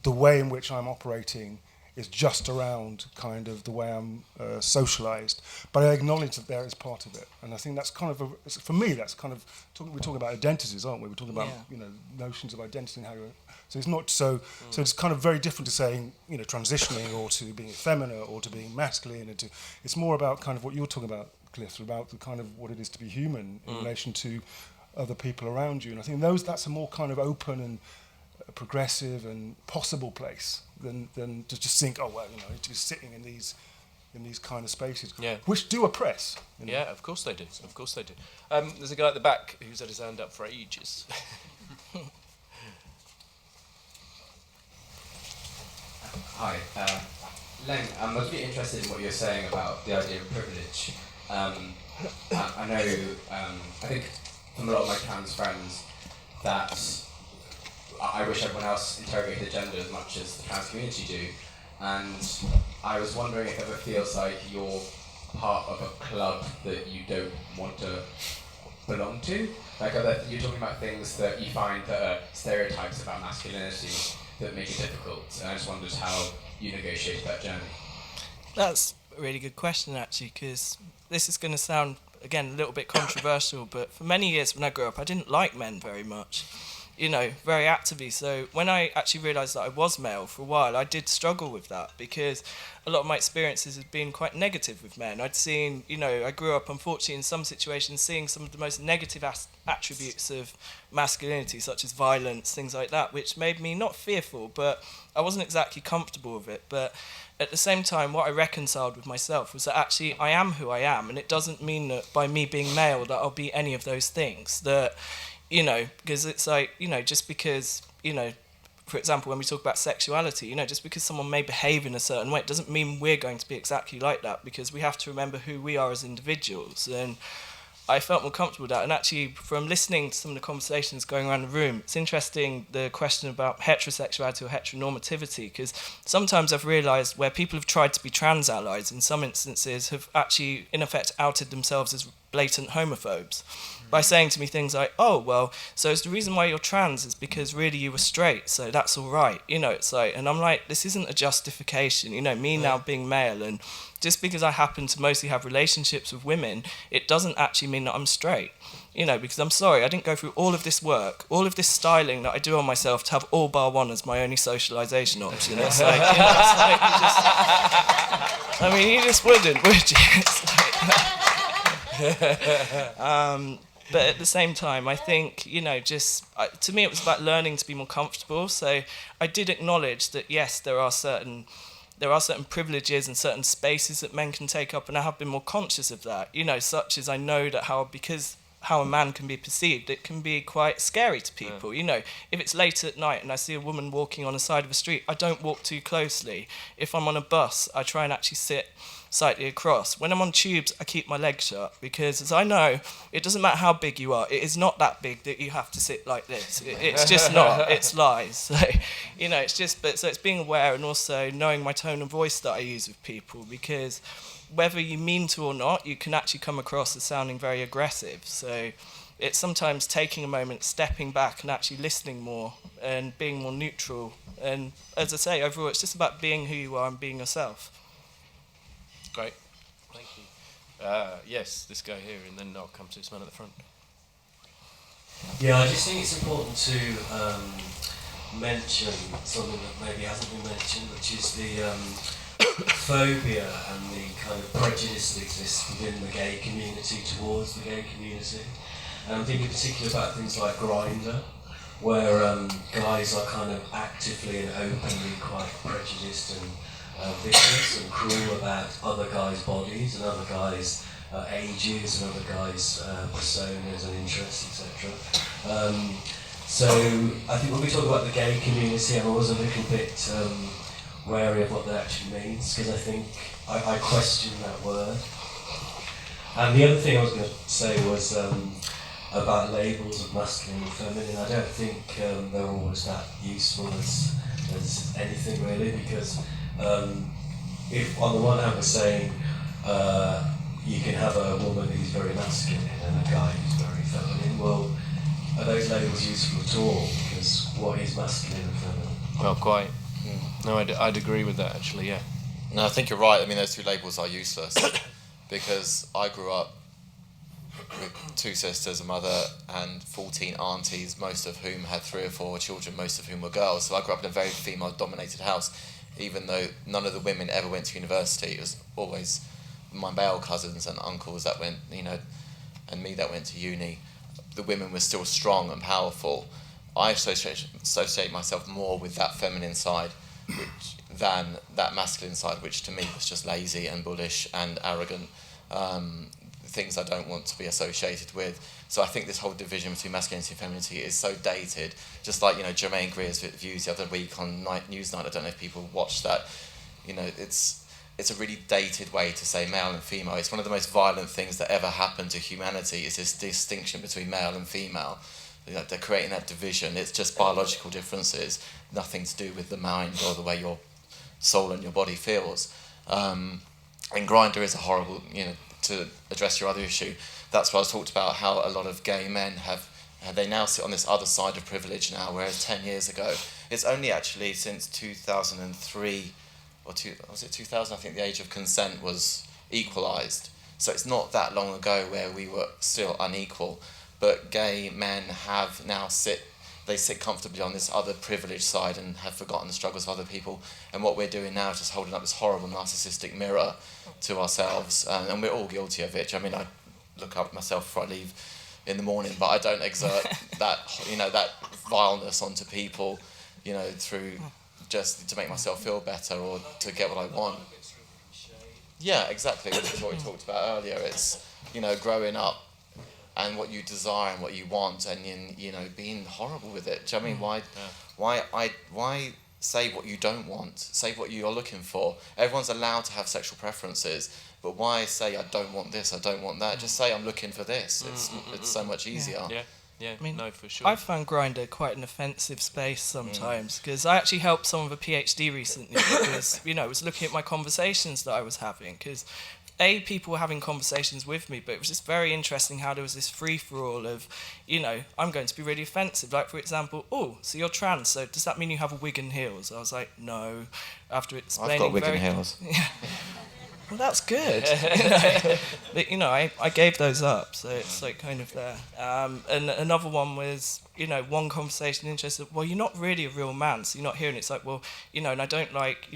S4: the way in which I'm operating is just around kind of the way I'm socialised, but I acknowledge that there is part of it, and I think that's kind of for me. That's kind of we're talking about identities, aren't we? We're talking about notions of identity and how you're. So it's not so. So it's kind of very different to saying transitioning or to being effeminate or to being masculine, and to. It's more about kind of what you're talking about, Cliff, about the kind of what it is to be human in relation to other people around you, and I think that's a more kind of open and progressive and possible place than to just think, to be sitting in these kind of spaces, which do oppress. You know?
S1: Yeah, of course they do. Of course they do. There's a guy at the back who's had his hand up for ages.
S7: Hi, Leng. I'm mostly interested in what you're saying about the idea of privilege. I know, I think from a lot of my trans friends that I wish everyone else interrogated gender as much as the trans community do, and I was wondering if it ever feels like you're part of a club that you don't want to belong to. Like, you're talking about things that you find that are stereotypes about masculinity that make it difficult, and I just wondered how you negotiated that journey.
S2: That's a really good question, actually, because this is going to sound, again, a little bit controversial, but for many years when I grew up, I didn't like men very much. Very actively. So when I actually realised that I was male for a while, I did struggle with that, because a lot of my experiences had been quite negative with men. I'd seen, I grew up, unfortunately, in some situations, seeing some of the most negative attributes of masculinity, such as violence, things like that, which made me not fearful, but I wasn't exactly comfortable with it. But at the same time, what I reconciled with myself was that actually I am who I am, and it doesn't mean that by me being male that I'll be any of those things. That because it's like, just because, for example, when we talk about sexuality, just because someone may behave in a certain way, it doesn't mean we're going to be exactly like that, because we have to remember who we are as individuals. And I felt more comfortable with that. And actually, from listening to some of the conversations going around the room, it's interesting, the question about heterosexuality or heteronormativity, because sometimes I've realised where people have tried to be trans allies, in some instances, have actually, in effect, outed themselves as blatant homophobes by saying to me things like, oh, well, so it's the reason why you're trans is because really you were straight, so that's all right. You know, it's like, and I'm like, this isn't a justification, you know, me now being male, and just because I happen to mostly have relationships with women, it doesn't actually mean that I'm straight. You know, because I'm sorry, I didn't go through all of this work, all of this styling that I do on myself to have all bar one as my only socialisation option. It's like, you know, it's like you just, I mean, you just wouldn't, would you? It's like, but at the same time, I think, you know, just, to me it was about learning to be more comfortable. So I did acknowledge that, yes, there are certain privileges and certain spaces that men can take up, and I have been more conscious of that, you know, such as I know that how a man can be perceived, it can be quite scary to people. You know, if it's late at night and I see a woman walking on the side of a street, I don't walk too closely. If I'm on a bus, I try and actually sit slightly across. When I'm on tubes, I keep my legs shut, because as I know, it doesn't matter how big you are, it is not that big that you have to sit like this. It's just not, it's lies. So, you know, it's just, but so it's being aware and also knowing my tone of voice that I use with people, because whether you mean to or not, you can actually come across as sounding very aggressive. So it's sometimes taking a moment, stepping back and actually listening more and being more neutral. And as I say, overall, it's just about being who you are and being yourself.
S1: Great, thank you. Yes, this guy here, and then I'll come to this man at the front.
S8: Yeah, I just think it's important to mention something that maybe hasn't been mentioned, which is the phobia and the kind of prejudice that exists within the gay community towards the gay community. And I'm thinking particularly about things like Grindr, where guys are kind of actively and openly quite prejudiced and vicious and cruel about other guys' bodies and other guys' ages and other guys' personas and interests, etc. So I think when we talk about the gay community, I'm always a little bit wary of what that actually means, because I think I question that word. And the other thing I was going to say was about labels of masculine and feminine. I don't think they're always that useful as anything really, because if on the one hand we're saying you can have a woman who's very masculine and a guy who's very feminine, well, are those labels useful at all? Because what is masculine and feminine?
S1: Well, quite. No, I'd agree with that, actually, yeah.
S5: No, I think you're right. I mean, those two labels are useless because I grew up with two sisters, a mother, and 14 aunties, most of whom had 3 or 4 children, most of whom were girls. So I grew up in a very female-dominated house, even though none of the women ever went to university. It was always my male cousins and uncles that went, you know, and me that went to uni. The women were still strong and powerful. I associate myself more with that feminine side than that masculine side, which to me was just lazy and bullish and arrogant, things I don't want to be associated with. So I think this whole division between masculinity and femininity is so dated. Just like, you know, Jermaine Greer's views the other week on Newsnight, I don't know if people watched that. You know, it's a really dated way to say male and female. It's one of the most violent things that ever happened to humanity, is this distinction between male and female. You know, they're creating that division. It's just biological differences, nothing to do with the mind or the way your soul and your body feels. And Grindr is a horrible, you know, to address your other issue, that's what I was talked about, how a lot of gay men they now sit on this other side of privilege now, whereas 10 years ago, it's only actually since 2003, was it 2000, I think the age of consent was equalised. So it's not that long ago where we were still unequal, but gay men have now sit comfortably on this other privileged side and have forgotten the struggles of other people. And what we're doing now is just holding up this horrible narcissistic mirror to ourselves, and we're all guilty of it. I mean, I look up myself before I leave in the morning, but I don't exert that, you know, that vileness onto people, you know, through just to make myself feel better or to get what I want. Yeah, exactly. This is what we talked about earlier. It's, you know, growing up and what you desire and what you want, and you know, being horrible with it. Do you know what I mean? Why say what you don't want? Say what you're looking for. Everyone's allowed to have sexual preferences, but why say I don't want this, I don't want that? Just say I'm looking for this. It's so much easier.
S1: Yeah,
S2: I mean,
S1: no, for sure.
S2: I found Grindr quite an offensive space sometimes, because I actually helped someone with a PhD recently because, you know, I was looking at my conversations that I was having, because people were having conversations with me, but it was just very interesting how there was this free-for-all of, I'm going to be really offensive. Like, for example, oh, so you're trans, so does that mean you have a wig and heels? I was like, no. After explaining
S5: I've got wig and heels.
S2: Yeah. Well, that's good. But, I gave those up, so it's like kind of there. And another one was, one conversation interested, well, you're not really a real man, so you're not here. And it's like, well, and I don't like,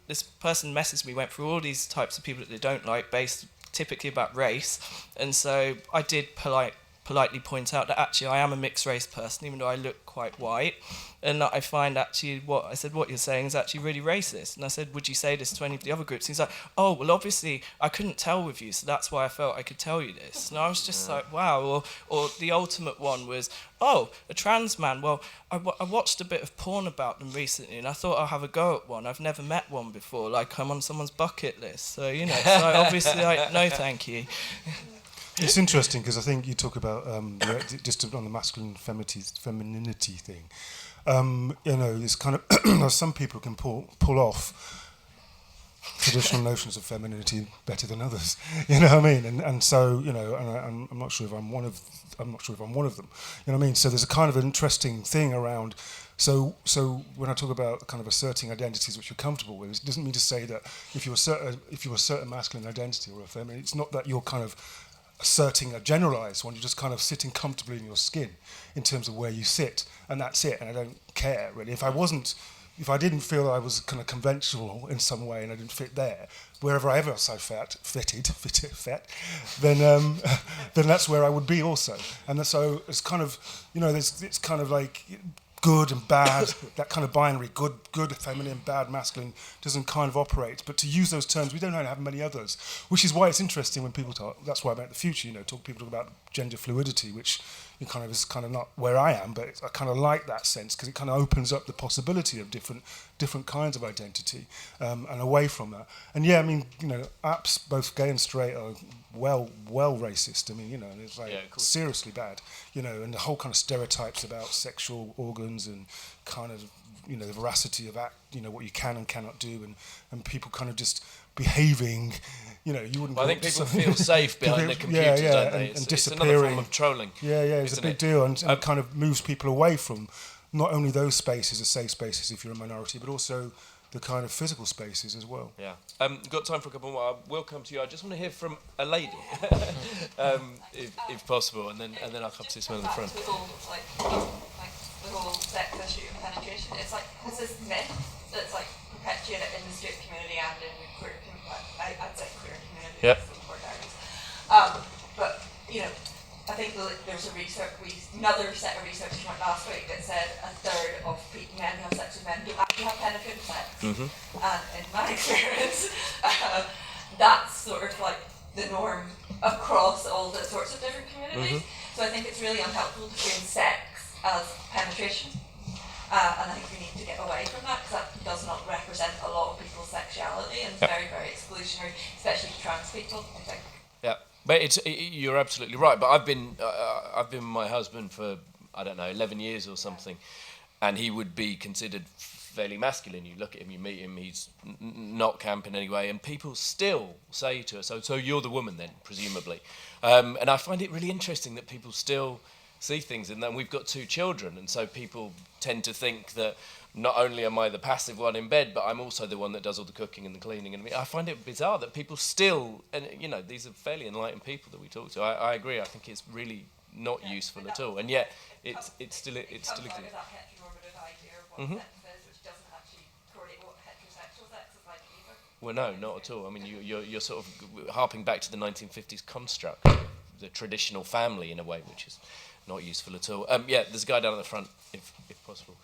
S2: this person messaged me, went through all these types of people that they don't like, based typically about race. And so I did politely point out that actually I am a mixed race person, even though I look quite white, and that I find actually what you're saying is actually really racist. And I said, would you say this to any of the other groups? He's like, oh, well, obviously I couldn't tell with you, so that's why I felt I could tell you this. And I was just like, wow. Or the ultimate one was, oh, a trans man. Well, I watched a bit of porn about them recently, and I thought I'll have a go at one. I've never met one before. Like, I'm on someone's bucket list. So, so obviously, no, thank you.
S4: It's interesting because I think you talk about just on the masculine femininity thing. This kind of some people can pull off traditional notions of femininity better than others. You know what I mean? And so and I'm not sure if I'm one of them. You know what I mean? So there's a kind of an interesting thing around. So when I talk about kind of asserting identities which you're comfortable with, it doesn't mean to say that if you assert a masculine identity or a feminine, it's not that you're kind of asserting a generalized one. You're just kind of sitting comfortably in your skin in terms of where you sit, and that's it. And I don't care really. If I didn't feel I was kind of conventional in some way and I didn't fit there, wherever else I fitted, then that's where I would be also. And so it's kind of, it's kind of like good and bad, that kind of binary, good feminine, bad masculine, doesn't kind of operate. But to use those terms, we don't have many others, which is why it's interesting when people talk. That's why about the future, people talk about gender fluidity, which is kind of not where I am, but I kind of like that sense because it kind of opens up the possibility of different kinds of identity and away from that. And yeah, I mean, apps, both gay and straight, are well racist. I mean, and it's like seriously bad. And the whole kind of stereotypes about sexual organs and kind of the veracity of what you can and cannot do, and people kind of just behaving. You wouldn't.
S1: Well, I think people feel safe behind the computers, don't they?
S4: And
S1: it's another form of trolling.
S4: Yeah, it's a big deal, and kind of moves people away from not only those spaces as safe spaces if you're a minority, but also the kind of physical spaces as well.
S1: Yeah. Got time for a couple more. I will come to you. I just want to hear from a lady, if possible, and then I'll come to this one in the front.
S9: The whole sex issue and penetration. It's like there's this myth that's like perpetuated in the straight community and in the queer community. I'd say queer community.
S1: Yep.
S9: But I think there's another set of research from last week that said a third of men who have sex with men don't actually have penetrative sex. Mm-hmm. And in my experience, that's sort of like the norm across all the sorts of different communities. Mm-hmm. So I think it's really unhelpful to frame sex as penetration. And I think we need to get away from that because that does not represent a lot of people's sexuality and it's very, very exclusionary, especially to trans people, I think.
S1: Yeah. But you're absolutely right. But I've been with my husband for 11 years or something, and he would be considered fairly masculine. You look at him, you meet him, he's not camp in any way, and people still say to us, "So you're the woman then, presumably." And I find it really interesting that people still see things, and then we've got 2 children, and so people tend to think that not only am I the passive one in bed, but I'm also the one that does all the cooking and the cleaning. And I find it bizarre that people still, and these are fairly enlightened people that we talk to. I agree. I think it's really not useful at all, and yet it still exists.
S9: That heteronormative idea of what sex is, which doesn't actually correlate what heterosexual sex is like either.
S1: Well, no, not at all. I mean, you're sort of harping back to the 1950s construct, the traditional family in a way, which is not useful at all. There's a guy down at the front, if possible.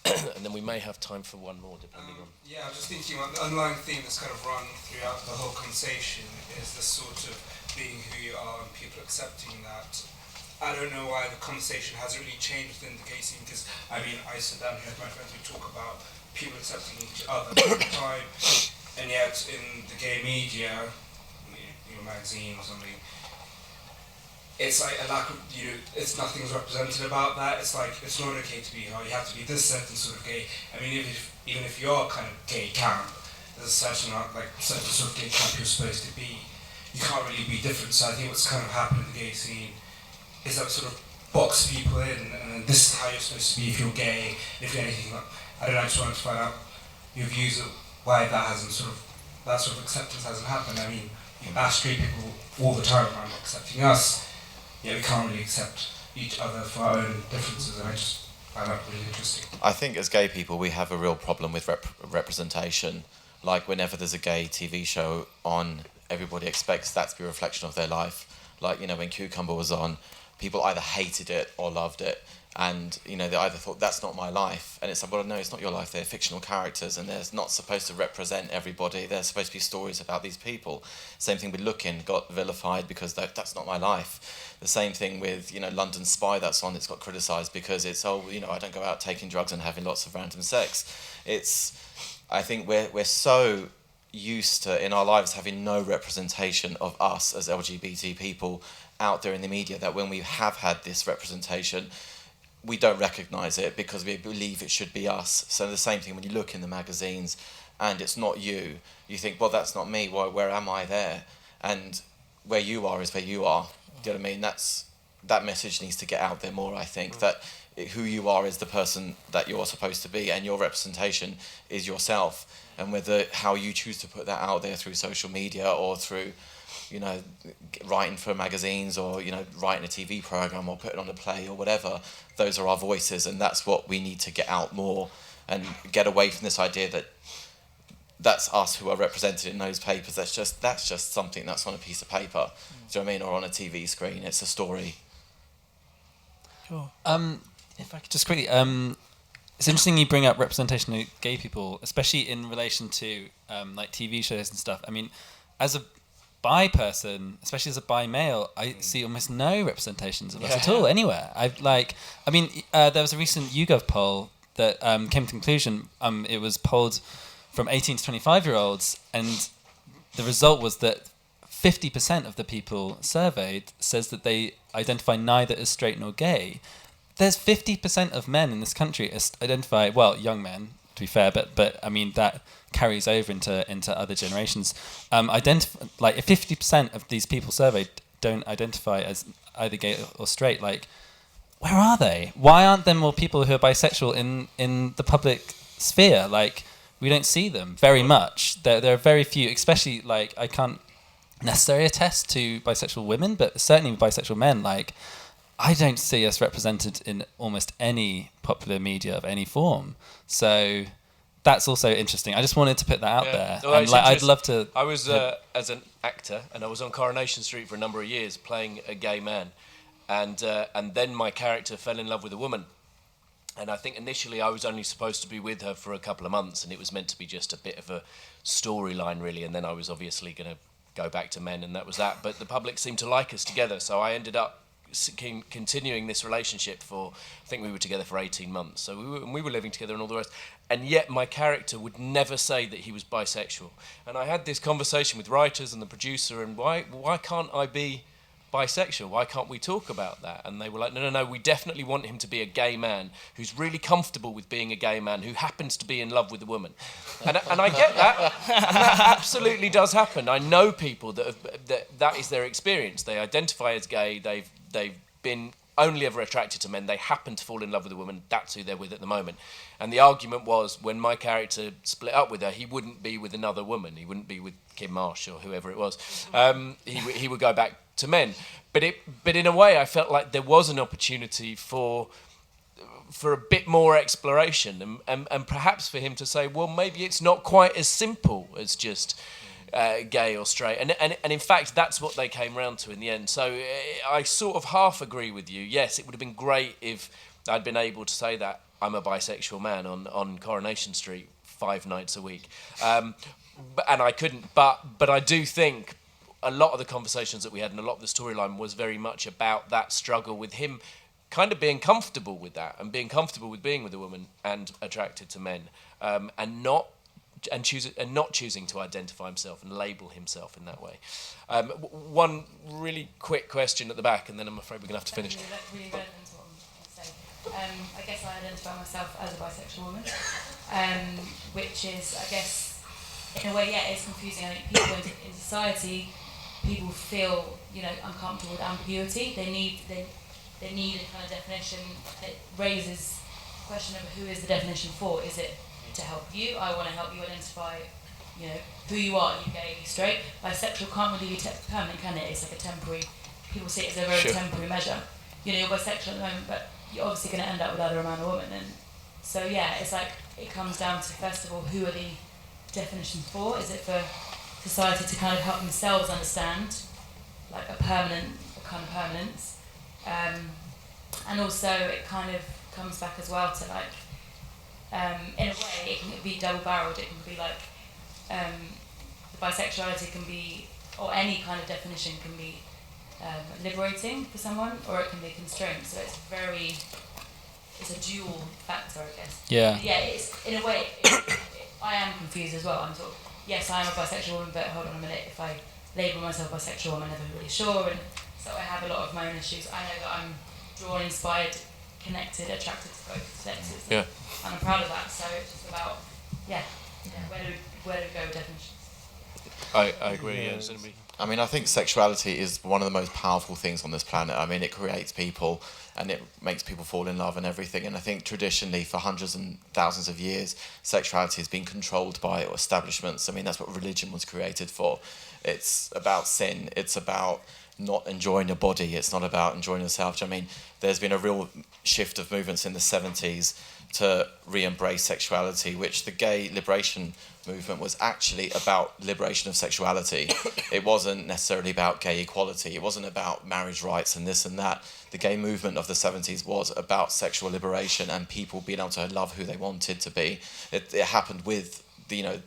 S1: And then we may have time for one more, depending on...
S10: Yeah, I was just thinking the underlying theme that's kind of run throughout the whole conversation is this sort of being who you are and people accepting that. I don't know why the conversation hasn't really changed within the gay scene, because, I mean, I sit down here with my friends, we talk about people accepting each other all the time, and yet in the gay media, magazine or something, it's like a lack of, it's nothing's represented about that. It's like, it's not okay to be, you have to be this certain sort of gay. I mean, even if you're kind of gay camp, there's a certain sort of gay camp you're supposed to be. You can't really be different. So I think what's kind of happened in the gay scene is that sort of box people in, and then this is how you're supposed to be if you're gay, if you're anything like. I don't know. I just wanted to find out your views of why that sort of acceptance hasn't happened. I mean, you ask straight people all the time about not accepting us, yet we can't really accept each other for our own differences, and I just find that really interesting.
S5: I think as gay people we have a real problem with representation. Like whenever there's a gay TV show on, everybody expects that to be a reflection of their life. Like, you know, when Cucumber was on, people either hated it or loved it. And, you know, they either thought, that's not my life. And it's like, well, no, it's not your life. They're fictional characters and they're not supposed to represent everybody. They're supposed to be stories about these people. Same thing with Looking, got vilified because that's not my life. The same thing with, you know, London Spy, that's on, it's got criticised because it's, oh, you know, I don't go out taking drugs and having lots of random sex. I think we're so used to, in our lives, having no representation of us as LGBT people out there in the media, that when we have had this representation, we don't recognise it because we believe it should be us. So the same thing when you look in the magazines and it's not you, you think, well, that's not me, where am I there? And where you are is where you are. Do you know what I mean? That message needs to get out there more, I think, that who you are is the person that you're supposed to be, and your representation is yourself. And whether how you choose to put that out there through social media or through, you know, writing for magazines or, you know, writing a TV program or putting on a play or whatever, those are our voices, and that's what we need to get out more and get away from this idea that that's us who are represented in those papers. That's just something that's on a piece of paper. Do you know what I mean? Or on a TV screen. It's a story.
S2: Sure.
S3: If I could just quickly, it's interesting you bring up representation of gay people, especially in relation to like TV shows and stuff. I mean, as a bi person, especially as a bi male, I see almost no representations of us at all anywhere. There was a recent YouGov poll that came to conclusion. It was polled from 18 to 25-year-olds, and the result was that 50% of the people surveyed says that they identify neither as straight nor gay. There's 50% of men in this country identify, well, young men, to be fair, but I mean that carries over into other generations. If 50% of these people surveyed don't identify as either gay or straight, like, where are they? Why aren't there more people who are bisexual in the public sphere? Like, we don't see them very much. There are very few, especially, like, I can't necessarily attest to bisexual women, but certainly with bisexual men, like, I don't see us represented in almost any popular media of any form. So that's also interesting. I just wanted to put that out there.
S1: Well,
S3: and I'd love to.
S1: I was as an actor, and I was on Coronation Street for a number of years playing a gay man, and then my character fell in love with a woman. And I think initially I was only supposed to be with her for a couple of months, and it was meant to be just a bit of a storyline, really. And then I was obviously going to go back to men, and that was that. But the public seemed to like us together, so I ended up continuing this relationship for, I think we were together for 18 months. So we were living together and all the rest. And yet my character would never say that he was bisexual. And I had this conversation with writers and the producer, and why can't I be bisexual? Why can't we talk about that? And they were like, no, we definitely want him to be a gay man who's really comfortable with being a gay man who happens to be in love with a woman. And I get that. And that absolutely does happen. I know people that is their experience. They identify as gay, they've been only ever attracted to men, they happen to fall in love with a woman, that's who they're with at the moment. And the argument was, when my character split up with her, he wouldn't be with another woman, he wouldn't be with Kim Marsh or whoever it was. He would go back to men. But in a way, I felt like there was an opportunity for a bit more exploration, and perhaps for him to say, well, maybe it's not quite as simple as just gay or straight, and in fact that's what they came round to in the end. So I sort of half agree with you. Yes, it would have been great if I'd been able to say that I'm a bisexual man on Coronation Street 5 nights a week, and I couldn't. But I do think a lot of the conversations that we had and a lot of the storyline was very much about that struggle with him kind of being comfortable with that and being comfortable with being with a woman and attracted to men, and not choosing to identify himself and label himself in that way. One really quick question at the back, and then I'm afraid we're going to have to finish.
S11: Really relevant to what I'm saying. I guess I identify myself as a bisexual woman, which is, I guess, in a way, yeah, it's confusing. I think people in society, people feel, uncomfortable with ambiguity. They need a kind of definition. It raises the question of who is the definition for. Is it to help you? I want to help you identify, who you are. Are you gay? Are you straight? Bisexual can't really be permanent, can it? It's like a temporary. People see it as a very temporary measure. You're bisexual at the moment, but you're obviously going to end up with either a man or woman. And so yeah, it's like it comes down to, first of all, who are the definitions for? Is it for society to kind of help themselves understand, like a kind of permanence? And also it kind of comes back as well to like, in a way it can be double-barreled. It can be like, the bisexuality can be, or any kind of definition can be liberating for someone, or it can be constrained. So it's a dual factor, I guess.
S3: Yeah.
S11: Yeah, it's in a way. I am confused as well. I'm sort of, yes, I am a bisexual woman, but hold on a minute. If I label myself bisexual, I'm never really sure, and so I have a lot of my own issues. I know that I'm drawn, inspired, connected, attracted to both sexes.
S1: Yeah.
S11: And I'm proud of that. So it's just about, where do we go with definitions?
S1: I agree. Yeah.
S5: I mean, I think sexuality is one of the most powerful things on this planet. I mean, it creates people and it makes people fall in love and everything. And I think traditionally, for hundreds and thousands of years, sexuality has been controlled by establishments. I mean, that's what religion was created for. It's about sin. It's about not enjoying your body. It's not about enjoying yourself. I mean, there's been a real shift of movements in the 70s to re-embrace sexuality, which the gay liberation movement was actually about liberation of sexuality. It wasn't necessarily about gay equality. It wasn't about marriage rights and this and that. The gay movement of the 70s was about sexual liberation and people being able to love who they wanted to be. It happened with the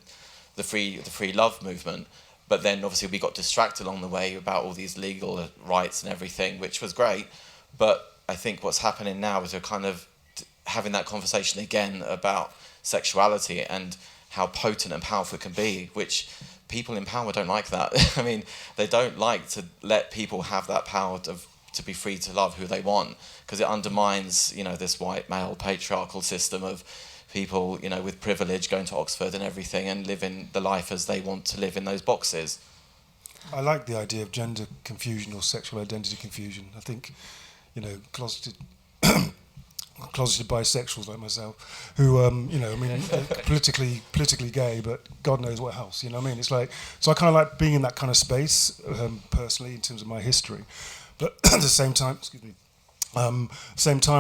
S5: free love movement, but then obviously we got distracted along the way about all these legal rights and everything, which was great. But I think what's happening now is we're kind of having that conversation again about sexuality and how potent and powerful it can be, which people in power don't like that. I mean, they don't like to let people have that power to be free to love who they want, because it undermines, this white male patriarchal system of people, with privilege going to Oxford and everything and living the life as they want to live in those boxes.
S4: I like the idea of gender confusion or sexual identity confusion. I think, closeted bisexuals like myself, who, politically gay, but God knows what else. It's like, so I kind of like being in that kind of space personally in terms of my history, but at the same time,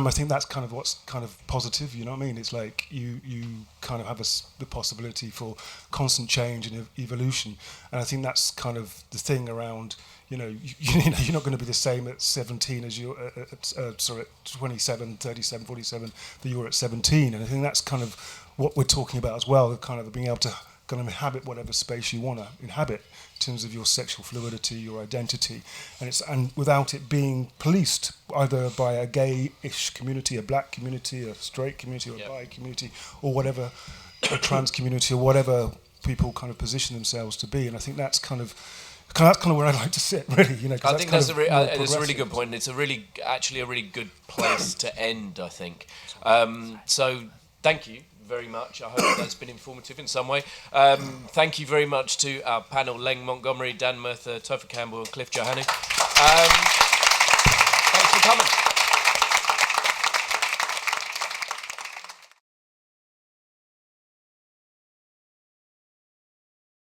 S4: I think that's kind of what's kind of positive. It's like you kind of have the possibility for constant change and evolution, and I think that's kind of the thing around. You're not going to be the same at 17 as you're at 27, 37, 47 that you were at 17. And I think that's kind of what we're talking about as well, kind of being able to kind of inhabit whatever space you want to inhabit in terms of your sexual fluidity, your identity, and without it being policed either by a gay-ish community, a black community, a straight community, or a bi community, or whatever, a trans community, or whatever people kind of position themselves to be. And I think that's kind of where I like to sit, really.
S1: I think that's a really good point. It's actually a really good place to end, I think. So thank you very much. I hope that's been informative in some way. Thank you very much to our panel, Leng Montgomery, DDAANN, Murtha, Topher Campbell and Joannou. Thanks for coming.